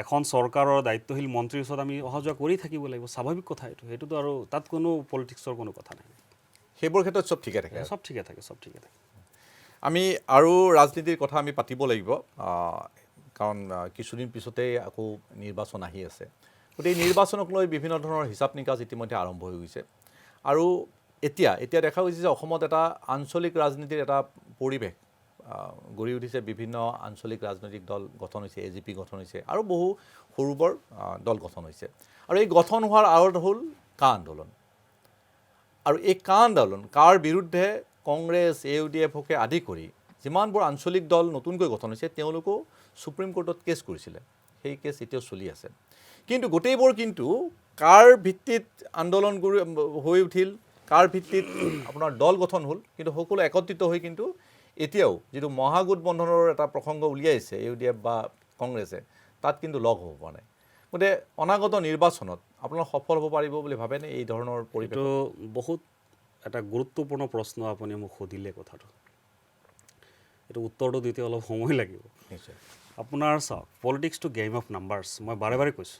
এখন চৰকাৰৰ দায়িত্বশীল মন্ত্ৰীৰ ওচৰত আমি অহা যোৱা কৰি থাকিব লাগিব স্বাভাৱিক কথা সেইটোতো আৰু তাত কোনো পলিটিক্সৰ কোনো কথা নাই সেইবোৰ ক্ষেত্ৰত চব ঠিকে থাকে আমি আৰু ৰাজনীতিৰ কথা আমি পাতিব লাগিব কাৰণ কিছুদিন পিছতেই আকৌ নিৰ্বাচন আহি আছে গতিকে এই নিৰ্বাচনক লৈ বিভিন্ন ধৰণৰ হিচাপ নিকাচ ইতিমধ্যে আৰম্ভ হৈ গৈছে আৰু এতিয়া দেখা গৈছে যে অসমত এটা আঞ্চলিক ৰাজনীতিৰ এটা পৰিৱেশ গঢ়ি উঠিছে বিভিন্ন আঞ্চলিক ৰাজনৈতিক দল গঠন হৈছে AGP গঠন হৈছে আৰু বহু সৰু বৰ দল গঠন হৈছে আৰু এই গঠন হোৱাৰ আঁৰত হ'ল কা আন্দোলন আৰু এই কা আন্দোলন কাৰ বিৰুদ্ধে কংগ্ৰেছ AUDFকে আদি কৰি যিমানবোৰ আঞ্চলিক দল নতুনকৈ গঠন হৈছে তেওঁলোকেও সুপ্ৰিম কোৰ্টত কেছ কৰিছিলে সেই কেছ এতিয়াও চলি আছে কিন্তু গোটেইবোৰ কিন্তু কাৰ ভিত্তিত আন্দোলন হৈ উঠিল কাৰ ভিত্তিত আপোনাৰ দল গঠন হ'ল কিন্তু সকলো একত্ৰিত হৈ কিন্তু এতিয়াও যিটো মহাগঠবন্ধনৰ এটা প্ৰসংগ উলিয়াইছে AUDF বা কংগ্ৰেছে তাত কিন্তু লগ হ'ব পৰা নাই গতিকে অনাগত নিৰ্বাচনত আপোনাৰ সফল হ'ব পাৰিব বুলি ভাবেনে এই ধৰণৰ পৰিৱেশটো বহুত এটা গুৰুত্বপূৰ্ণ প্ৰশ্ন আপুনি মোক সুধিলে কথাটো এইটো উত্তৰটো দিতে অলপ সময় লাগিব নিশ্চয় আপোনাৰ চাওক politics to game of numbers মই বাৰে কৈছোঁ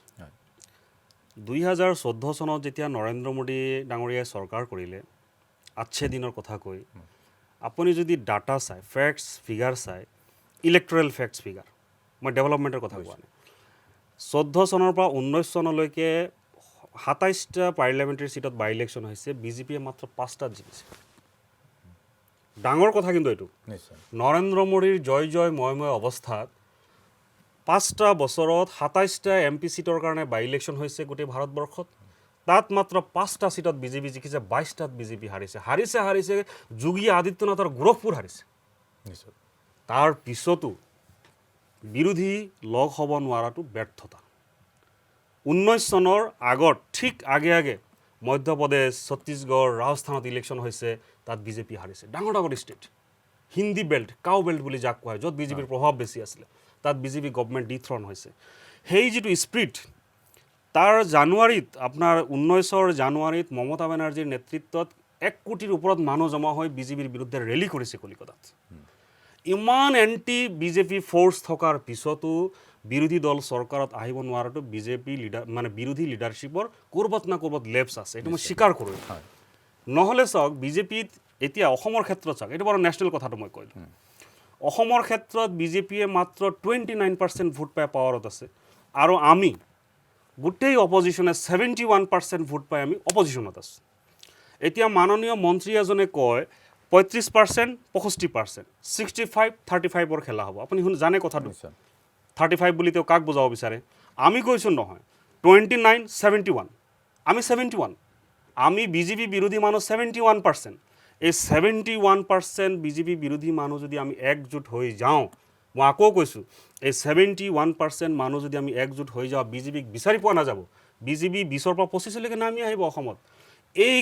2014 চনত যেতিয়া নৰেন্দ্ৰ মোদী ডাঙৰীয়াই চৰকাৰ কৰিলে আচ্ছে দিনৰ কথা কৈ আপুনি যদি ডাটা চাই ফেক্টছ ফিগাৰ চাই ইলেক্টৰেল ফেক্টছ ফিগাৰ মই ডেভেলপমেণ্টৰ কথা কোৱা নাই 14 চনৰ পৰা 19 চনলৈকে 27টা পাৰ্লিয়ামেণ্টাৰী চিটত বাই ইলেকশ্যন হৈছে বিজেপিয়ে মাত্ৰ 5টাত জিকিছে ডাঙৰ কথা কিন্তু এইটো নৰেন্দ্ৰ মোদীৰ জয় ময় অৱস্থাত 5টা বছৰত 27টা MP চিটৰ কাৰণে বাই ইলেকশ্যন হৈছে গোটেই ভাৰতবৰ্ষত তাত মাত্ৰ 5টা চিটত বিজেপি জিকিছে 22টাত বিজেপি হাৰিছে যোগী আদিত্যনাথৰ গোৰখপুৰ হাৰিছে তাৰ পিছতো বিৰোধী লগ হ'ব নোৱাৰাটো ব্যৰ্থতা 19 চনৰ আগত ঠিক আগে মধ্যপ্ৰদেশ ছত্তীশগড় ৰাজস্থানত ইলেকশ্যন হৈছে তাত বিজেপি হাৰিছে ডাঙৰ state Hindi belt cow belt বুলি যাক কোৱা য'ত বিজেপিৰ প্ৰভাৱ বেছি আছিলে তাত বিজেপি গভৰ্ণমেণ্ট ডিথ্ৰন হৈছে সেই যিটো স্পিৰিট তাৰ জানুৱাৰীত আপোনাৰ 19ৰ জানুৱাৰীত মমতা বেনাৰ্জীৰ নেতৃত্বত 1 কোটিৰ ওপৰত মানুহ জমা হৈ বিজেপিৰ বিৰুদ্ধে ৰেলী কৰিছে কলিকতাত ইমান এণ্টি বিজেপি ফ'ৰ্চ থকাৰ পিছতো বিৰোধী দল চৰকাৰত আহিব নোৱাৰাটো বিজেপি বিৰোধী লিডাৰশ্বিপৰ ক'ৰবাত না ক'ৰবাত লেপছ আছে এইটো মই স্বীকাৰ কৰোঁ নহ'লে চাওক বিজেপিত এতিয়া অসমৰ ক্ষেত্ৰত চাওক এইটো বাৰু নেশ্যনেল কথাটো মই কৈ দিওঁ অসমৰ ক্ষেত্ৰত বিজেপিয়ে মাত্ৰ 29% ভোট পাই পাৱাৰত আছে আৰু আমি গোটেই অপজিশ্যনে 71% ভোট পাই আমি অপজিশ্যনত আছোঁ এতিয়া মাননীয় মন্ত্ৰী এজনে কয় 35% 65% 65-35ৰ খেলা হ'ব আপুনি জানে কথাটো 35 বুলি তেওঁ কাক বুজাব বিচাৰে আমি কৈছোঁ নহয় 29-71 আমি 71 আমি বিজেপি বিৰোধী মানুহ 71% এই 71% বিজেপি বিৰোধী মানুহ যদি আমি একজোট হৈ যাওঁ মই আকৌ কৈছোঁ এই 71% মানুহ যদি আমি একজোট হৈ যাওঁ বিজেপিক বিচাৰি পোৱা নাযাব BJP 20ৰ পৰা 25লৈকে নামি আহিব অসমত। এই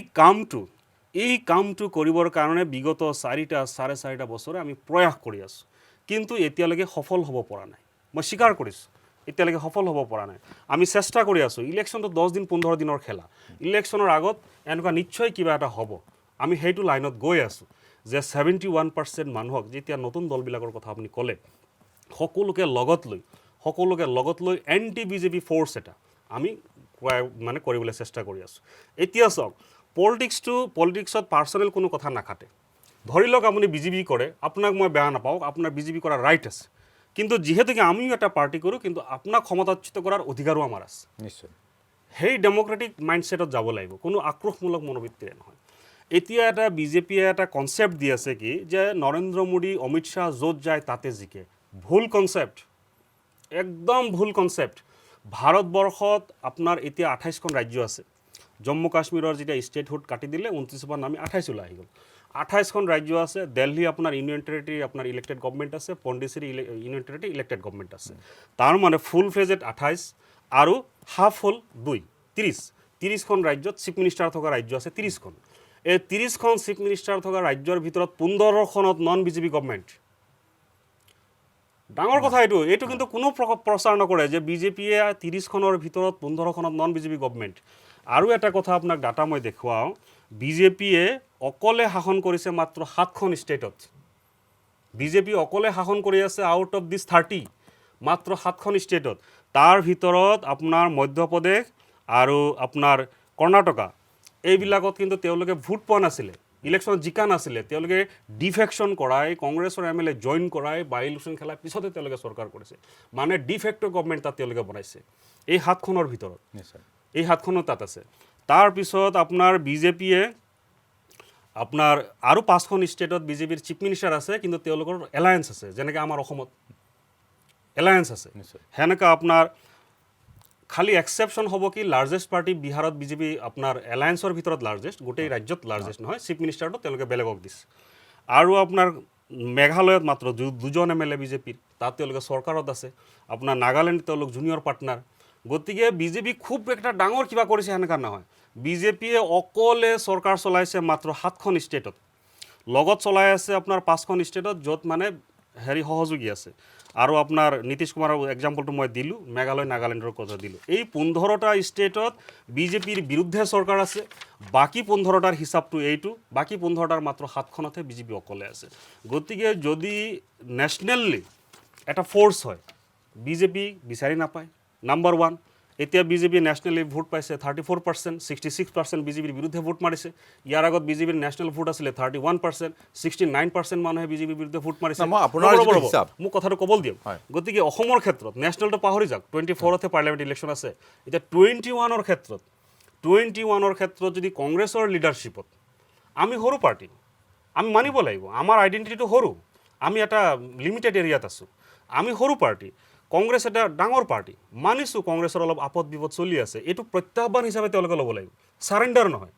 কামটো কৰিবৰ কাৰণে বিগত 4.5 বছৰে আমি প্ৰয়াস কৰি আছোঁ, কিন্তু এতিয়ালৈকে সফল হ'ব পৰা নাই। মই স্বীকাৰ কৰিছোঁ এতিয়ালৈকে সফল হ'ব পৰা নাই। আমি চেষ্টা কৰি আছোঁ। ইলেকশ্যনটো 10 দিন 15 দিনৰ খেলা, ইলেকশ্যনৰ আগত এনেকুৱা নিশ্চয় কিবা এটা হ'ব। আমি সেইটো লাইনত গৈ আছোঁ যে 71% মানুহক, যেতিয়া নতুন দলবিলাকৰ কথা আপুনি ক'লে, সকলোকে লগত লৈ এণ্টি BJP ফ'ৰ্চ এটা আমি মানে কৰিবলৈ চেষ্টা কৰি আছোঁ। এতিয়া চাওক, পলিটিক্সত পাৰ্চনেল কোনো কথা নাখাটে। ধৰি লওক আপুনি BJP কৰে, আপোনাক মই বেয়া নাপাওঁ, আপোনাৰ BJP কৰাৰ ৰাইট আছে, কিন্তু যিহেতুকে আমিও এটা পাৰ্টি কৰোঁ, কিন্তু আপোনাক ক্ষমতাচ্যুত কৰাৰ অধিকাৰো আমাৰ আছে। নিশ্চয় সেই ডেম'ক্ৰেটিক মাইণ্ডছেটত যাব লাগিব, কোনো আক্ৰোশমূলক মনোবৃত্তিৰে নহয়। এতিয়া এটা BJPয়ে এটা কনচেপ্ট দি আছে কি যে নৰেন্দ্ৰ মোদী, অমিত শ্বাহ য'ত যায় তাতে জিকে। ভুল কনচেপ্ট, একদম ভুল কনচেপ্ট। ভাৰতবৰ্ষত আপোনাৰ এতিয়া 28খন ৰাজ্য আছে। জম্মু কাশ্মীৰৰ যেতিয়া ষ্টেটহুড কাটি দিলে 29 পৰা নামি 28 ওলাই আহি গ'ল। 28খন ৰাজ্য আছে। দিল্লী আপোনাৰ ইউনিয়ন টেৰিটৰী, আপোনাৰ ইলেক্টেড গভৰ্ণমেণ্ট আছে। Pondicherry union territory elected government আছে। তাৰ মানে ফুল ফ্লেজেড 28 আৰু হাফ হ'ল 2, 30খন ৰাজ্যত চিফ মিনিষ্টাৰ থকা ৰাজ্য আছে 30খন। এই 30খন চিফ মিনিষ্টাৰ থকা ৰাজ্যৰ ভিতৰত 15খনত নন BJP গভৰ্ণমেণ্ট। ডাঙৰ কথা এইটো কিন্তু কোনো প্ৰচাৰ নকৰে যে BJPয়ে 30খনৰ ভিতৰত 15খনত নন BJP গভৰ্ণমেণ্ট। আৰু এটা কথা আপোনাক ডাটা মই দেখুৱাওঁ, BJPয়ে অকলে শাসন কৰিছে মাত্ৰ 7খন ষ্টেটত। BJP অকলে শাসন কৰি আছে আউট অফ দিছ 30, মাত্ৰ 7খন ষ্টেটত। তাৰ ভিতৰত আপোনাৰ মধ্যপ্ৰদেশ আৰু আপোনাৰ কৰ্ণাটকা, এইবিলাকত কিন্তু তেওঁলোকে ভোট পোৱা নাছিলে, ইলেকশ্যনত জিকা নাছিলে। তেওঁলোকে ডিফেকশ্যন কৰাই, কংগ্ৰেছৰ MLA জইন কৰাই, বাই ইলেকশ্যন খেলাৰ পিছতে তেওঁলোকে চৰকাৰ কৰিছে। মানে ডিফেক্ট গভৰ্ণমেণ্ট তাত তেওঁলোকে বনাইছে এই 7খনৰ ভিতৰত। এই 7খনো তাত আছে। তাৰপিছত আপোনাৰ BJPয়ে আপোনাৰ আৰু 5খন ষ্টেটত BJPৰ চিফ মিনিষ্টাৰ আছে, কিন্তু তেওঁলোকৰ এলায়েন্স আছে, যেনেকৈ আমাৰ অসমত এলায়েন্স আছে। সেনেকৈ আপোনাৰ খালি এক্সেপশ্যন হ'ব কি, লাৰ্জেষ্ট পাৰ্টি বিহাৰত BJP আপোনাৰ এলায়েন্সৰ ভিতৰত লাৰ্জেষ্ট, গোটেই ৰাজ্যত লাৰ্জেষ্ট নহয়। চিফ মিনিষ্টাৰটো তেওঁলোকে বেলেগক দিছে। আৰু আপোনাৰ মেঘালয়ত মাত্ৰ 2জন MLA BJPৰ, তাত তেওঁলোকে চৰকাৰত আছে। আপোনাৰ নাগালেণ্ড তেওঁলোক জুনিয়ৰ পাৰ্টনাৰ। গতিকে BJP খুব একটা ডাঙৰ কিবা কৰিছে সেনেকুৱা নহয়। BJPয়ে অকলে চৰকাৰ চলাইছে মাত্ৰ 7খন ষ্টেটত, লগত চলাই আছে আপোনাৰ 5খন ষ্টেটত য'ত মানে সহযোগী আছে। আৰু আপোনাৰ নীতিশ কুমাৰৰ এক্সাম্পলটো মই দিলোঁ, মেঘালয় নাগালেণ্ডৰ কথা দিলোঁ। এই 15টা ষ্টেটত BJPৰ বিৰুদ্ধে চৰকাৰ আছে। বাকী 15টাৰ হিচাপটো এইটো, বাকী 15টাৰ মাত্ৰ 7খনতহে BJP অকলে আছে। গতিকে যদি নেশ্যনেলি এটা ফ'ৰ্চ হয়, BJP বিচাৰি নাপায়। নাম্বাৰ 1, এতিয়া BJP নেশ্যনেলি ভোট পাইছে 34%, 66% BJPৰ বিৰুদ্ধে ভোট মাৰিছে। ইয়াৰ আগত BJPৰ নেশ্যনেল ভোট আছিলে 31%, 69% মানুহে BJPৰ বিৰুদ্ধে ভোট মাৰিছে। মোক কথাটো ক'বলৈ দিয়ক। গতিকে অসমৰ ক্ষেত্ৰত নেশ্যনেলটো পাহৰি যাওক, 24তে পাৰ্লিয়ামেণ্ট ইলেকশ্যন আছে। এতিয়া 21ৰ ক্ষেত্ৰত যদি কংগ্ৰেছৰ লিডাৰশ্বিপত, আমি সৰু পাৰ্টি, আমি মানিব লাগিব, আমাৰ আইডেণ্টিটিটো সৰু, আমি এটা লিমিটেড এৰিয়াত আছোঁ, আমি সৰু পাৰ্টি। কংগ্ৰেছ এটা ডাঙৰ পাৰ্টি, মানিছোঁ কংগ্ৰেছৰ অলপ আপদ বিপদ চলি আছে। এইটো প্ৰত্যাহ্বান হিচাপে তেওঁলোকে ল'ব লাগিব, চাৰেণ্ডাৰ নহয়,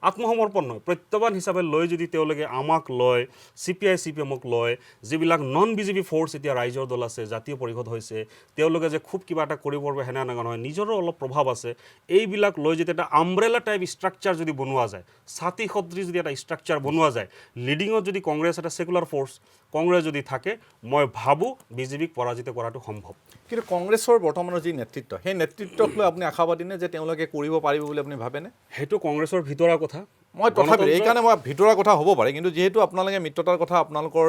আত্মসমৰ্পণ নহয়। প্ৰত্যাহ্বান হিচাপে লৈ যদি তেওঁলোকে আমাক লয়, CPI CPMক লয়, যিবিলাক নন BJP ফ'ৰ্চ এতিয়া ৰাইজৰ দল আছে, জাতীয় পৰিষদ হৈছে, তেওঁলোকে যে খুব কিবা এটা কৰিব পাৰিব সেনে নহয়, নিজৰো অলপ প্ৰভাৱ আছে। এইবিলাক লৈ যদি এটা আমব্ৰেলা টাইপ ষ্ট্ৰাকচাৰ যদি বনোৱা যায়, ছাতি সদৃশ যদি এটা ষ্ট্ৰাকচাৰ বনোৱা যায়, লিডিঙত যদি কংগ্ৰেছ এটা ছেকুলাৰ ফ'ৰ্চ কংগ্ৰেছ যদি থাকে, মই ভাবোঁ BJPক পৰাজিত কৰাটো সম্ভৱ। কিন্তু কংগ্ৰেছৰ বৰ্তমানৰ যি নেতৃত্ব, সেই নেতৃত্বক লৈ আপুনি আশাবাদী নে যে তেওঁলোকে কৰিব পাৰিব বুলি আপুনি ভাবেনে? সেইটো কংগ্ৰেছৰ ভিতৰুৱা কথা। মই তথাপি এইকাৰণে মই ভিতৰুৱা কথা হ'ব পাৰে, কিন্তু যিহেতু আপোনালোকে মিত্ৰতাৰ কথা আপোনালোকৰ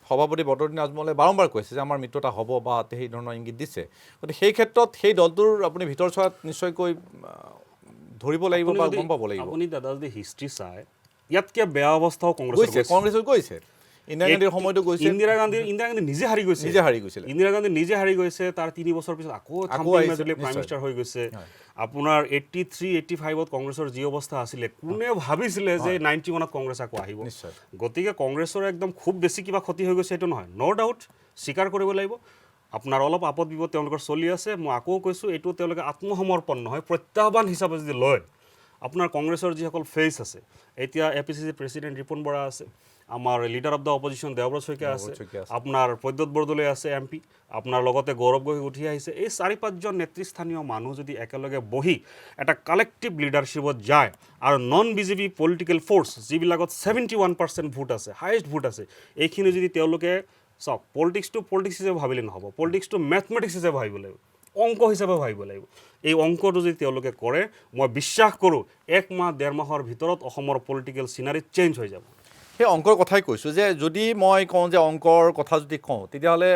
সভাপতি বদৰুদ্দিন আজমলে বাৰম্বাৰ কৈছে যে আমাৰ মিত্ৰতা হ'ব বা সেই ধৰণৰ ইংগিত দিছে, গতিকে সেই ক্ষেত্ৰত সেই দলটোৰ আপুনি ভিতৰ চোৱাত নিশ্চয়কৈ ধৰিব লাগিব বা গম পাব লাগিব। আপুনি দাদা যদি হিষ্ট্ৰী চাই, ইয়াতকৈ বেয়া অৱস্থাও কংগ্ৰেছত গৈছে। ইন্দিৰা গান্ধীৰ সময়তো গৈছে। ইন্দিৰা গান্ধী নিজে হাৰি গৈছে। ইন্দিৰা গান্ধী নিজে হাৰি গৈছে। তাৰ 3 বছৰ পিছত আকৌ প্ৰাইম মিনিষ্টাৰ হৈ গৈছে। আপোনাৰ 83, 85ত কংগ্ৰেছৰ যি অৱস্থা আছিলে, কোনে ভাবিছিলে যে 91ত কংগ্ৰেছ আকৌ আহিব? গতিকে কংগ্ৰেছৰ একদম খুব বেছি কিবা ক্ষতি হৈ গৈছে সেইটো নহয়, ন' ডাউট, স্বীকাৰ কৰিব লাগিব। আপোনাৰ অলপ আপদ বিপদ তেওঁলোকৰ চলি আছে। মই আকৌ কৈছোঁ, এইটো তেওঁলোকে আত্মসমৰ্পণ নহয়, প্ৰত্যাহ্বান হিচাপে যদি লয়, আপোনাৰ কংগ্ৰেছৰ যিসকল ফেচ আছে, এতিয়া APCC প্ৰেচিডেণ্ট ৰিপুণ বৰা আছে, আমাৰ leader of the opposition Debabrata Saikia আছে, শইকীয়া আছে। আপোনাৰ প্ৰদ্যুৎ বৰদলৈ আছে MP, আপোনাৰ লগতে গৌৰৱ গগৈ উঠি আহিছে। এই 4-5জন নেতৃস্থানীয় মানুহ যদি একেলগে বহি এটা কালেক্টিভ লিডাৰশ্বিপত যায় আৰু নন বিজেপি পলিটিকেল ফ'ৰ্চ যিবিলাকত 71% ভোট আছে, হায়েষ্ট ভোট আছে, এইখিনি যদি তেওঁলোকে চাওক, পলিটিক্সটো পলিটিক্স হিচাপে ভাবিলে নহ'ব, পলিটিক্সটো মেথমেটিক্স হিচাপে ভাবিব লাগিব, অংক হিচাপে ভাবিব লাগিব। এই অংকটো যদি তেওঁলোকে কৰে, মই বিশ্বাস কৰোঁ 1 মাহ 1.5 মাহৰ ভিতৰত অসমৰ পলিটিকেল চিনাৰী চেঞ্জ হৈ যাব। সেই অংকৰ কথাই কৈছোঁ যে যদি মই কওঁ যে অংকৰ কথা যদি কওঁ তেতিয়াহ'লে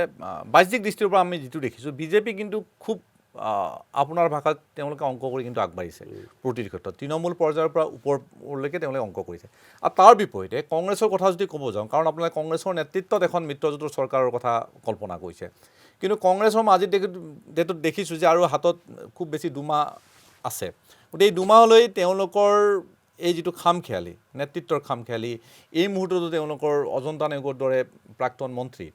বাহ্যিক দৃষ্টিৰ পৰা আমি যিটো দেখিছোঁ বিজেপি কিন্তু খুব আপোনাৰ ভাষাত তেওঁলোকে অংক কৰি কিন্তু আগবাঢ়িছে প্ৰতিটো ক্ষেত্ৰত, তৃণমূল পৰ্যায়ৰ পৰা ওপৰলৈকে তেওঁলোকে অংক কৰিছে। আৰু তাৰ বিপৰীতে কংগ্ৰেছৰ কথা যদি ক'ব যাওঁ, কাৰণ আপোনালোকে কংগ্ৰেছৰ নেতৃত্বত এখন মিত্ৰজোঁটৰ চৰকাৰৰ কথা কল্পনা কৰিছে, কিন্তু কংগ্ৰেছৰ মই আজিৰ ডেটত দেখিছোঁ যে আৰু হাতত খুব বেছি 2 মাহ আছে। গতিকে এই 2 মাহলৈ তেওঁলোকৰ এই যিটো খামখেয়ালি, নেতৃত্বৰ খামখেয়ালি, এই মুহূৰ্ততো তেওঁলোকৰ অজন্তা নেওগৰ দৰে প্ৰাক্তন মন্ত্ৰী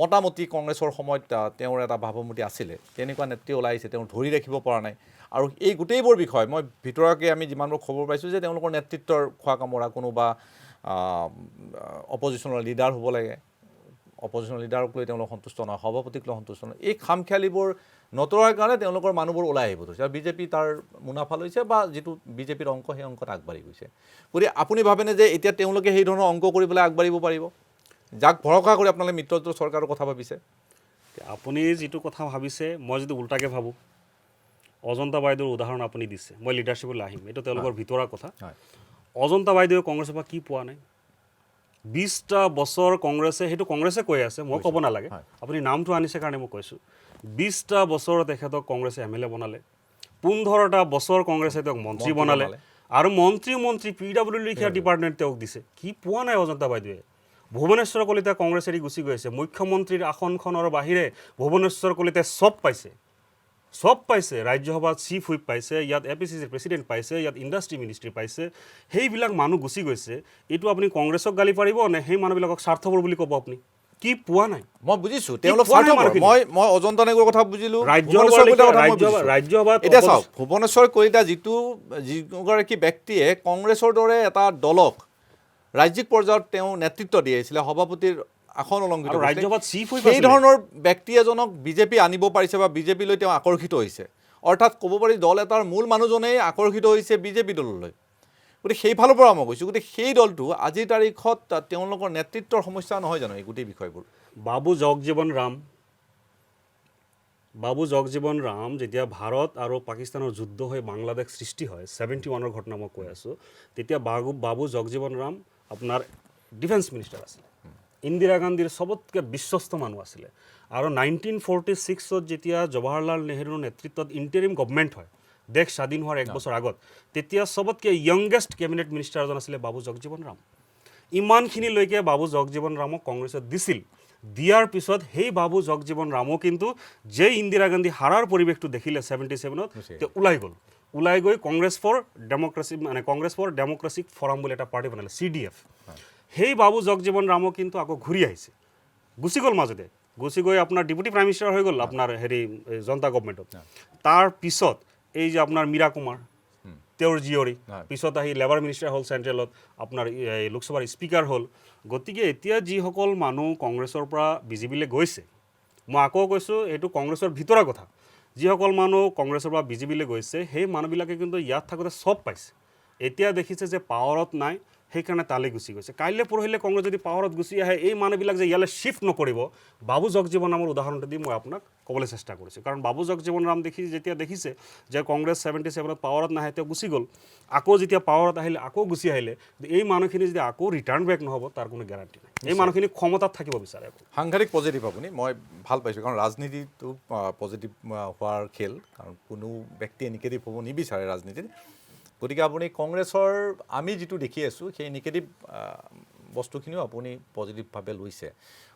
মোটামুটি কংগ্ৰেছৰ সময়ত তেওঁৰ এটা ভাৱমূৰ্তি আছিলে, তেনেকুৱা নেত্ৰী ওলাই আহিছে, তেওঁ ধৰি ৰাখিব পৰা নাই। আৰু এই গোটেইবোৰ বিষয় মই ভিতৰুৱাকৈ আমি যিমানবোৰ খবৰ পাইছোঁ যে তেওঁলোকৰ নেতৃত্বৰ খোৱা কামৰা কোনোবা অপজিশ্যনৰ লিডাৰ হ'ব লাগে, অপজিশ্যনৰ লিডাৰক লৈ তেওঁলোক সন্তুষ্ট নহয়, সভাপতিক লৈ সন্তুষ্ট নহয়। এই খামখেয়ালিবোৰ নতৰাৰ কাৰণে তেওঁলোকৰ মানুহবোৰ ওলাই আহিব ধৰিছে আৰু বিজেপি তাৰ মুনাফা লৈছে বা যিটো বিজেপিৰ অংক সেই অংকত আগবাঢ়ি গৈছে। গতিকে আপুনি ভাবেনে যে এতিয়া তেওঁলোকে সেই ধৰণৰ অংক কৰি পেলাই আগবাঢ়িব পাৰিব, যাক ভৰসা কৰি আপোনালোকে মিত্ৰজোঁটৰ চৰকাৰৰ কথা ভাবিছে? আপুনি যিটো কথা ভাবিছে মই যদি উল্টাকৈ ভাবোঁ, অজন্তা বাইদেউৰ উদাহৰণ আপুনি দিছে, মই লিডাৰশ্বিপলৈ আহিম, এইটো তেওঁলোকৰ ভিতৰুৱা কথা। অজন্তা বাইদেৱে কংগ্ৰেছৰ পৰা কি পোৱা নাই? 20টা বছৰ কংগ্ৰেছে, সেইটো কংগ্ৰেছে কৈ আছে, মই ক'ব নালাগে, আপুনি নামটো আনিছে কাৰণে মই কৈছোঁ, 20টা বছৰ তেখেতক কংগ্ৰেছে MLA বনালে, 15টা বছৰ কংগ্ৰেছে তেওঁক মন্ত্ৰী বনালে, আৰু মন্ত্ৰী PW লিখীয়া ডিপাৰ্টমেণ্ট তেওঁক দিছে। কি পোৱা নাই অজন্তা বাইদেৱে? ভুৱনেশ্বৰ কলিতা কংগ্ৰেছ এৰি গুচি গৈছে, মুখ্যমন্ত্ৰীৰ আসনখনৰ বাহিৰে ভুৱনেশ্বৰ কলিতাই চব পাইছে, ৰাজ্যসভাত চিফ হুইপ পাইছে, ইয়াত APCCৰ প্ৰেচিডেণ্ট পাইছে, ইয়াত ইণ্ডাষ্ট্ৰী মিনিষ্ট্ৰী পাইছে, সেইবিলাক মানুহ গুচি গৈছে। এইটো আপুনি কংগ্ৰেছক গালি পাৰিব নে সেই মানুহবিলাকক স্বাৰ্থপৰ বুলি ক'ব? আপুনি কি পোৱা নাই? মই বুজিছোঁ তেওঁলোক স্বাৰ্থপৰ, মই অজন্তা নেওগৰ কথা বুজিলোঁ, ৰাজ্যসভাত এতিয়া চাওক ভুৱনেশ্বৰ কলিতা যিগৰাকী ব্যক্তিয়ে কংগ্ৰেছৰ দৰে এটা দলক ৰাজ্যিক পৰ্যায়ত তেওঁ নেতৃত্ব দিয়েছিলে, সভাপতিৰ আসন অলংকৃত, ৰাজ্যসভাত চিফ হুইপ সেই ধৰণৰ ব্যক্তি এজনক বিজেপি আনিব পাৰিছে বা বিজেপিলৈ তেওঁ আকৰ্ষিত হৈছে, অৰ্থাৎ ক'ব পাৰি দল এটাৰ মূল মানুহজনেই আকৰ্ষিত হৈছে বিজেপি দললৈ। গতিকে সেইফালৰ পৰা মই কৈছোঁ, গতিকে সেই দলটো আজিৰ তাৰিখত তেওঁলোকৰ নেতৃত্বৰ সমস্যা নহয় জানো এই গোটেই বিষয়বোৰ? বাবু জগজীৱন ৰাম যেতিয়া ভাৰত আৰু পাকিস্তানৰ যুদ্ধ হৈ বাংলাদেশ সৃষ্টি হয়, 71ৰ ঘটনা মই কৈ আছোঁ, তেতিয়া বাবু জগজীৱন ৰাম আপোনাৰ ডিফেন্স মিনিষ্টাৰ আছিলে, ইন্দিৰা গান্ধীৰ চবতকৈ বিশ্বস্ত মানুহ আছিলে। আৰু 1946ত যেতিয়া জৱাহৰলাল নেহৰুৰ নেতৃত্বত ইণ্টাৰিম গভমেণ্ট হয়, দেশ স্বাধীন হোৱাৰ 1 বছৰ আগত, তেতিয়া চবতকৈ য়ংগেষ্ট কেবিনেট মিনিষ্টাৰ এজন আছিলে বাবু জগজীৱন ৰাম। ইমানখিনিলৈকে বাবু জগজীৱন ৰামক কংগ্ৰেছত দিছিল। দিয়াৰ পিছত সেই বাবু জগজীৱন ৰামো কিন্তু যে ইন্দিৰা গান্ধী হাৰাৰ পৰিৱেশটো দেখিলে 77ত, তেওঁ ওলাই গৈ কংগ্ৰেছ ফৰ ডেমক্ৰেচিক ফৰাম বুলি এটা পাৰ্টি বনালে, CDF। সেই বাবু জগজীৱন ৰামো কিন্তু আকৌ ঘূৰি আহিছে, গুচি গ'ল মাজতে, গুচি গৈ আপোনাৰ ডেপুটি প্ৰাইম মিনিষ্টাৰ হৈ গ'ল আপোনাৰ জনতা গভমেণ্টত। তাৰ পিছত এই যে আপোনাৰ মীৰা কুমাৰ, তেওঁৰ জীয়ৰী, পিছত আহি লেবাৰ মিনিষ্টাৰ হ'ল চেণ্ট্ৰেলত, আপোনাৰ লোকসভাৰ স্পীকাৰ হ'ল। গতিকে এতিয়া যিসকল মানুহ কংগ্ৰেছৰ পৰা বিজেপিলৈ গৈছে, মই আকৌ কৈছোঁ এইটো কংগ্ৰেছৰ ভিতৰৰ কথা, যিসকল মানুহ কংগ্ৰেছৰ পৰা বিজেপিলৈ গৈছে সেই মানুহবিলাকে কিন্তু ইয়াত থাকোঁতে চব পাইছে, এতিয়া দেখিছে যে পাৱাৰত নাই, সেইকাৰণে তালৈ গুচি গৈছে। কাইলৈ পৰহিলে কংগ্ৰেছ যদি পাৱাৰত গুচি আহে, এই মানুহবিলাক যে ইয়ালৈ শ্বিফ্ট নকৰিব, বাবু জগজীৱন ৰামৰ উদাহৰণটো দি মই আপোনাক ক'বলৈ চেষ্টা কৰিছোঁ। কাৰণ বাবু জগজীৱন ৰাম যেতিয়া দেখিছে যে কংগ্ৰেছ 77ত পাৱাৰত নাহে, তেওঁ গুচি গ'ল, আকৌ যেতিয়া পাৱাৰত আহিলে আকৌ গুচি আহিলে, এই মানুহখিনি যদি আকৌ ৰিটাৰ্ণ বেক নহ'ব তাৰ কোনো গেৰাণ্টি নাই। এই মানুহখিনি ক্ষমতাত থাকিব বিচাৰে। সাংঘাতিক পজিটিভ আপুনি, মই ভাল পাইছোঁ, কাৰণ ৰাজনীতিটো পজিটিভ হোৱাৰ খেল, কাৰণ কোনো ব্যক্তিয়ে নিগেটিভ হ'ব নিবিচাৰে ৰাজনীতিত। গতিকে আপুনি কংগ্ৰেছৰ আমি যিটো দেখি আছোঁ সেই নিগেটিভ বস্তুখিনিও আপুনি পজিটিভভাৱে লৈছে।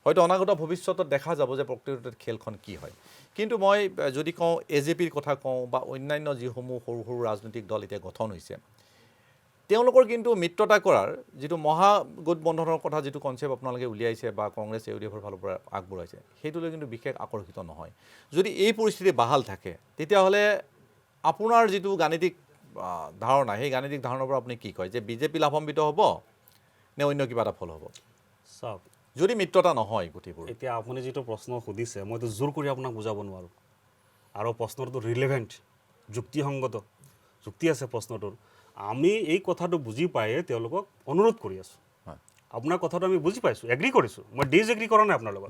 হয়তো অনাগত ভৱিষ্যতত দেখা যাব যে প্ৰকৃততে খেলখন কি হয়। কিন্তু মই যদি কওঁ AJPৰ কথা কওঁ বা অন্যান্য যিসমূহ সৰু সৰু ৰাজনৈতিক দল এতিয়া গঠন হৈছে, তেওঁলোকৰ কিন্তু মিত্ৰতা কৰাৰ যিটো মহাগঠবন্ধনৰ কথা যিটো কনচেপ্ট আপোনালোকে উলিয়াইছে বা কংগ্ৰেছ UDFৰ ফালৰ পৰা আগবঢ়াইছে, সেইটোলৈ কিন্তু বিশেষ আকৰ্ষিত নহয়। যদি এই পৰিস্থিতি বাহাল থাকে তেতিয়াহ'লে আপোনাৰ যিটো গাণিতিক ধাৰণা, সেই গাণিতিক ধাৰণাৰ পৰা আপুনি কি কয় যে বিজেপি লাভান্বিত হ'ব নে অন্য কিবা এটা ফল হ'ব চাওক যদি মিত্ৰতা নহয় গোটেইবোৰ এতিয়া আপুনি যিটো প্ৰশ্ন সুধিছে মইতো জোৰ কৰি আপোনাক বুজাব নোৱাৰোঁ আৰু প্ৰশ্নটো ৰিলেভেণ্ট যুক্তিসংগত যুক্তি আছে প্ৰশ্নটোৰ আমি এই কথাটো বুজি পায়ে তেওঁলোকক অনুৰোধ কৰি আছোঁ হয় আপোনাৰ কথাটো আমি বুজি পাইছোঁ এগ্ৰী কৰিছোঁ মই ডিছএগ্ৰী কৰা নাই আপোনাৰ লগত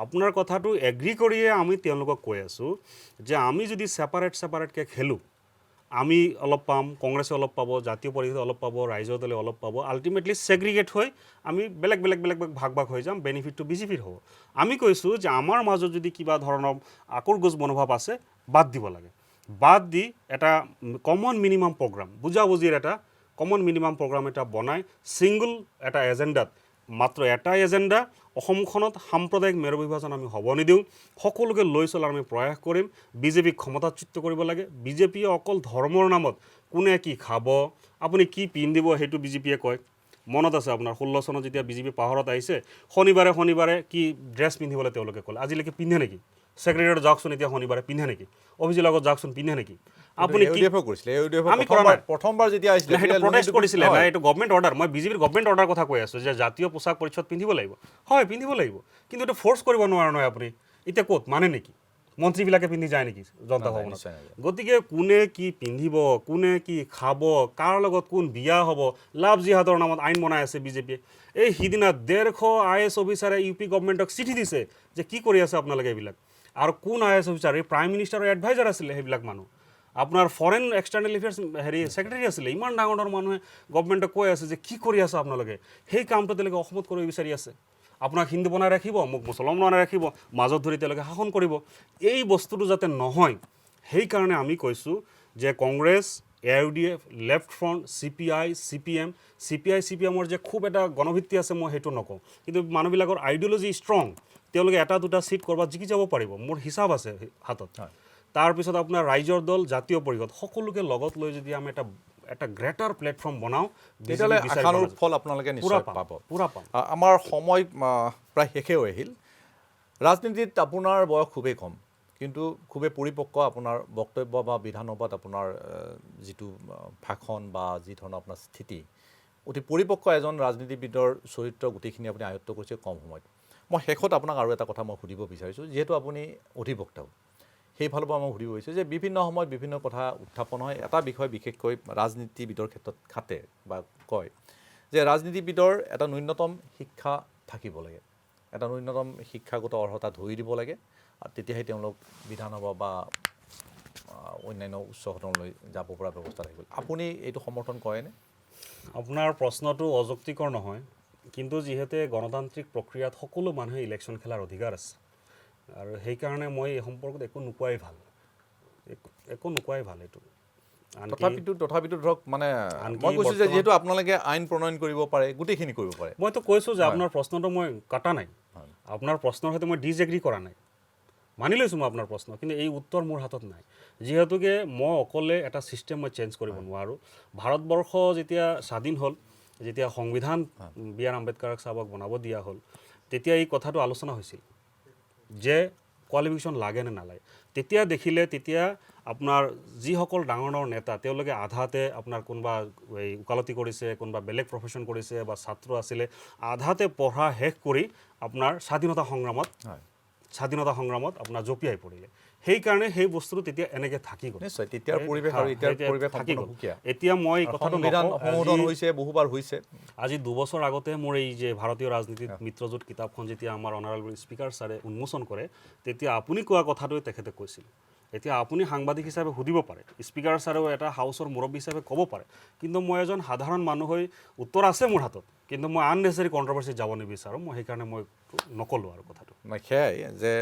আপোনাৰ কথাটো এগ্ৰী কৰিয়ে আমি তেওঁলোকক কৈ আছোঁ যে আমি যদি ছেপাৰেটকৈ খেলোঁ আমি অলপ পাম কংগ্ৰেছে অলপ পাব জাতীয় পৰিষদে অলপ পাব ৰাইজৰ দলে অলপ পাব আল্টিমেটলি ছেগ্ৰিগেট হৈ আমি বেলেগ ভাগ হৈ যাম বেনিফিটটো বিজেপিৰ হ'ব আমি কৈছোঁ যে আমাৰ মাজত যদি কিবা ধৰণৰ আকোৰগোজ মনোভাৱ আছে বাদ দিব লাগে বাদ দি এটা কমন মিনিমাম প্ৰগ্ৰাম বুজাবুজিৰ এটা কমন মিনিমাম প্ৰগ্ৰাম এটা বনাই ছিংগল এটা এজেণ্ডাত মাত্ৰ এটাই এজেণ্ডা অসমখনত সাম্প্ৰদায়িক মেৰু বিভাজন আমি হ'ব নিদিওঁ সকলোকে লৈ চলাৰ আমি প্ৰয়াস কৰিম বিজেপিক ক্ষমতাচ্যুত কৰিব লাগে বিজেপিয়ে অকল ধৰ্মৰ নামত কোনে কি খাব আপুনি কি পিন্ধিব সেইটো বিজেপিয়ে কয় মনত আছে আপোনাৰ 16 চনত যেতিয়া বিজেপি পাহাৰত আহিছে শনিবাৰে কি ড্ৰেছ পিন্ধিবলৈ তেওঁলোকে ক'লে আজিলৈকে পিন্ধে নেকি ছেক্ৰেটাৰীত যাওকচোন এতিয়া শনিবাৰে পিন্ধে নেকি অভিজিত লগত যাওকচোন পিন্ধে নেকি আপুনি আমি কৰা নাই প্ৰথমবাৰ যেতিয়া আহিছিলে সেইটো প্ৰটেষ্ট কৰিছিলে না এইটো গভৰ্ণমেণ্ট অৰ্ডাৰ মই বিজেপিৰ গভৰ্ণমেণ্ট অৰ্ডাৰ কথা কৈ আছোঁ যে জাতীয় পোছাক পৰিচ্ছদ পিন্ধিব লাগিব হয় পিন্ধিব লাগিব কিন্তু এইটো ফ'ৰ্চ কৰিব নোৱাৰে নহয় আপুনি এতিয়া ক'ত মানে নেকি মন্ত্ৰীবিলাকে পিন্ধি যায় নেকি জনতা ভৱনত গতিকে কোনে কি পিন্ধিব কোনে কি খাব কাৰ লগত কোন বিয়া হ'ব লাভ জিহাদৰ নামত আইন বনাই আছে বিজেপিয়ে এই সিদিনা 150 IAS অফিচাৰে ইউ পি গভৰ্ণমেণ্টক চিঠি দিছে যে কি কৰি আছে আপোনালোকে এইবিলাক আৰু কোন IAS অফিচাৰ এই প্ৰাইম মিনিষ্টাৰৰ এডভাইজাৰ আছিলে সেইবিলাক মানুহ আপোনাৰ ফৰেন এক্সটাৰ্নেল এফেয়াৰ্ছ ছেক্ৰেটাৰী আছিলে ইমান ডাঙৰ মানুহে গভৰ্ণমেণ্টক কৈ আছে যে কি কৰি আছে আপোনালোকে সেই কামটো তেওঁলোকে অসমত কৰিব বিচাৰি আছে আপোনাক হিন্দু বনাই ৰাখিব মোক মুছলমান বনাই ৰাখিব মাজত ধৰি তেওঁলোকে শাসন কৰিব এই বস্তুটো যাতে নহয় সেইকাৰণে আমি কৈছোঁ যে Congress AIUDF left front CPI CPM যে খুব এটা গণভিত্তি আছে মই সেইটো নকওঁ কিন্তু মানুহবিলাকৰ আইডিঅ'লজি ষ্ট্ৰং তেওঁলোকে এটা দুটা চিট ক'ৰবাত জিকি যাব পাৰিব মোৰ হিচাপ আছে হাতত তাৰপিছত আপোনাৰ ৰাইজৰ দল জাতীয় পৰিষদ সকলোকে লগত লৈ যদি আমি এটা গ্ৰেটাৰ প্লেটফৰ্ম বনাওঁ তেতিয়াহ'লে আশানুৰূপ ফল আপোনালোকে নিশ্চয় পাব পুৰা পাম আমাৰ সময় প্ৰায় শেষে হৈ আহিল ৰাজনীতিত আপোনাৰ বয়স খুবেই কম কিন্তু খুবেই পৰিপক্ক আপোনাৰ বক্তব্য বা বিধানসভাত আপোনাৰ যিটো ভাষণ বা যি ধৰণৰ আপোনাৰ স্থিতি অতি পৰিপক্ক এজন ৰাজনীতিবিদৰ চৰিত্ৰ গোটেইখিনি আপুনি আয়ত্ব কৰিছে কম সময়ত মই শেষত আপোনাক আৰু এটা কথা মই সুধিব বিচাৰিছোঁ যিহেতু আপুনি অধিবক্তাও সেইফালৰ পৰা মই সুধিব বিচাৰিছোঁ যে বিভিন্ন সময়ত বিভিন্ন কথা উত্থাপন হয় এটা বিষয় বিশেষকৈ ৰাজনীতিবিদৰ ক্ষেত্ৰত খাটে বা কয় যে ৰাজনীতিবিদৰ এটা ন্যূনতম শিক্ষা থাকিব লাগে এটা ন্যূনতম শিক্ষাগত অৰ্হতা ধৰি দিব লাগে আৰু তেতিয়াহে তেওঁলোক বিধানসভা বা অন্যান্য উচ্চ সদনলৈ যাব পৰা ব্যৱস্থা থাকিব আপুনি এইটো সমৰ্থন কৰেনে আপোনাৰ প্ৰশ্নটো অযুক্তিকৰ নহয় কিন্তু যিহেতু গণতান্ত্ৰিক প্ৰক্ৰিয়াত সকলো মানুহে ইলেকশ্যন খেলাৰ অধিকাৰ আছে আৰু সেইকাৰণে মই এই সম্পৰ্কত একো নোকোৱাই ভাল এইটো তথাপিতো ধৰক মানে মই কৈছোঁ যে যিহেতু আপোনালোকে আইন প্ৰণয়ন কৰিব পাৰে গোটেইখিনি কৰিব পাৰে মইতো কৈছোঁ যে আপোনাৰ প্ৰশ্নটো মই কাটা নাই আপোনাৰ প্ৰশ্নৰ সৈতে মই ডিছএগ্ৰী কৰা নাই মানি লৈছোঁ মই আপোনাৰ প্ৰশ্ন কিন্তু এই উত্তৰ মোৰ হাতত নাই যিহেতুকে মই অকলে এটা ছিষ্টেম মই চেঞ্জ কৰিব নোৱাৰোঁ ভাৰতবৰ্ষ যেতিয়া স্বাধীন হ'ল যেতিয়া সংবিধান B.R. আম্বেদকাৰ চাহাবক বনাব দিয়া হ'ল তেতিয়া এই কথাটো আলোচনা হৈছিল যে কোৱালিফিকেশ্যন লাগে নে নালাগে তেতিয়া আপোনাৰ যিসকল ডাঙৰ নেতা তেওঁলোকে আধাতে আপোনাৰ কোনোবা এই ওকালতি কৰিছে কোনোবা বেলেগ প্ৰফেশ্যন কৰিছে বা ছাত্ৰ আছিলে আধাতে পঢ়া শেষ কৰি আপোনাৰ স্বাধীনতা সংগ্ৰামত আপোনাৰ জঁপিয়াই পৰিলে সেইকাৰণে সেই বস্তুটো তেতিয়া এনেকৈ থাকি গ'ল নিশ্চয় তেতিয়াৰ পৰিৱেশ আৰু এতিয়াৰ পৰিৱেশ থাকি গ'ল এতিয়া মই এই কথাটো সংশোধন হৈছে বহুবাৰ হৈছে আজি 2 বছৰ আগতে মোৰ এই যে ভাৰতীয় ৰাজনীতিত মিত্ৰজোঁট কিতাপখন যেতিয়া আমাৰ অনাৰেবল স্পীকাৰ ছাৰে উন্মোচন কৰে তেতিয়া আপুনি কোৱা কথাটোৱে তেখেতে কৈছিল এতিয়া আপুনি সাংবাদিক হিচাপে সুধিব পাৰে স্পীকাৰ ছাৰেও এটা হাউচৰ মুৰব্বী হিচাপে ক'ব পাৰে কিন্তু মই এজন সাধাৰণ মানুহ হৈ উত্তৰ আছে মোৰ হাতত কিন্তু মই আননেচেৰী কণ্ট্ৰভাৰ্চিত যাব নিবিচাৰোঁ মই সেইকাৰণে মই নক'লোঁ আৰু কথাটো সেয়াই যে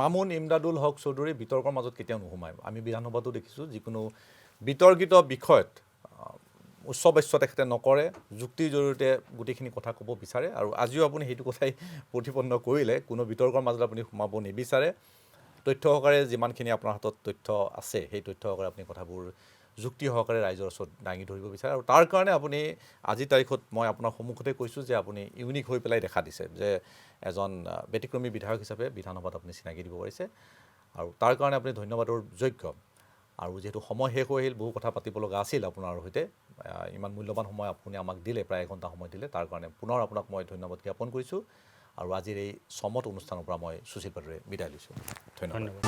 মামুন ইমদাদুল হক চৌধুৰী বিতৰ্কৰ মাজত কেতিয়াও নোসোমায় আমি বিধানসভাতো দেখিছোঁ যিকোনো বিতৰ্কিত বিষয়ত উচ্চবাচ্য তেখেতে নকৰে যুক্তিৰ জৰিয়তে গোটেইখিনি কথা ক'ব বিচাৰে আৰু আজিও আপুনি সেইটো কথাই প্ৰতিপন্ন কৰিলে কোনো বিতৰ্কৰ মাজত আপুনি সোমাব নিবিচাৰে তথ্য সহকাৰে যিমানখিনি আপোনাৰ হাতত তথ্য আছে সেই তথ্য সহকাৰে আপুনি কথাবোৰ যুক্তি সহকাৰে ৰাইজৰ ওচৰত দাঙি ধৰিব বিচাৰে আৰু তাৰ কাৰণে আপুনি আজিৰ তাৰিখত মই আপোনাৰ সন্মুখতে কৈছোঁ যে আপুনি ইউনিক হৈ পেলাই দেখা দিছে যে এজন ব্যতিক্ৰমী বিধায়ক হিচাপে বিধানসভাত আপুনি চিনাকি দিব পাৰিছে আৰু তাৰ কাৰণে আপুনি ধন্যবাদৰ যোগ্য আৰু যিহেতু সময় শেষ হৈ আহিল বহু কথা পাতিব লগা আছিল আপোনাৰ সৈতে ইমান মূল্যৱান সময় আপুনি আমাক দিলে, প্ৰায় এঘণ্টা সময় দিলে, তাৰ কাৰণে পুনৰ আপোনাক মই ধন্যবাদ জ্ঞাপন কৰিছোঁ আৰু আজিৰ এই সমত অনুষ্ঠানৰ পৰা মই সুশীল পাটোৱাৰীয়ে বিদায় লৈছোঁ। ধন্যবাদ।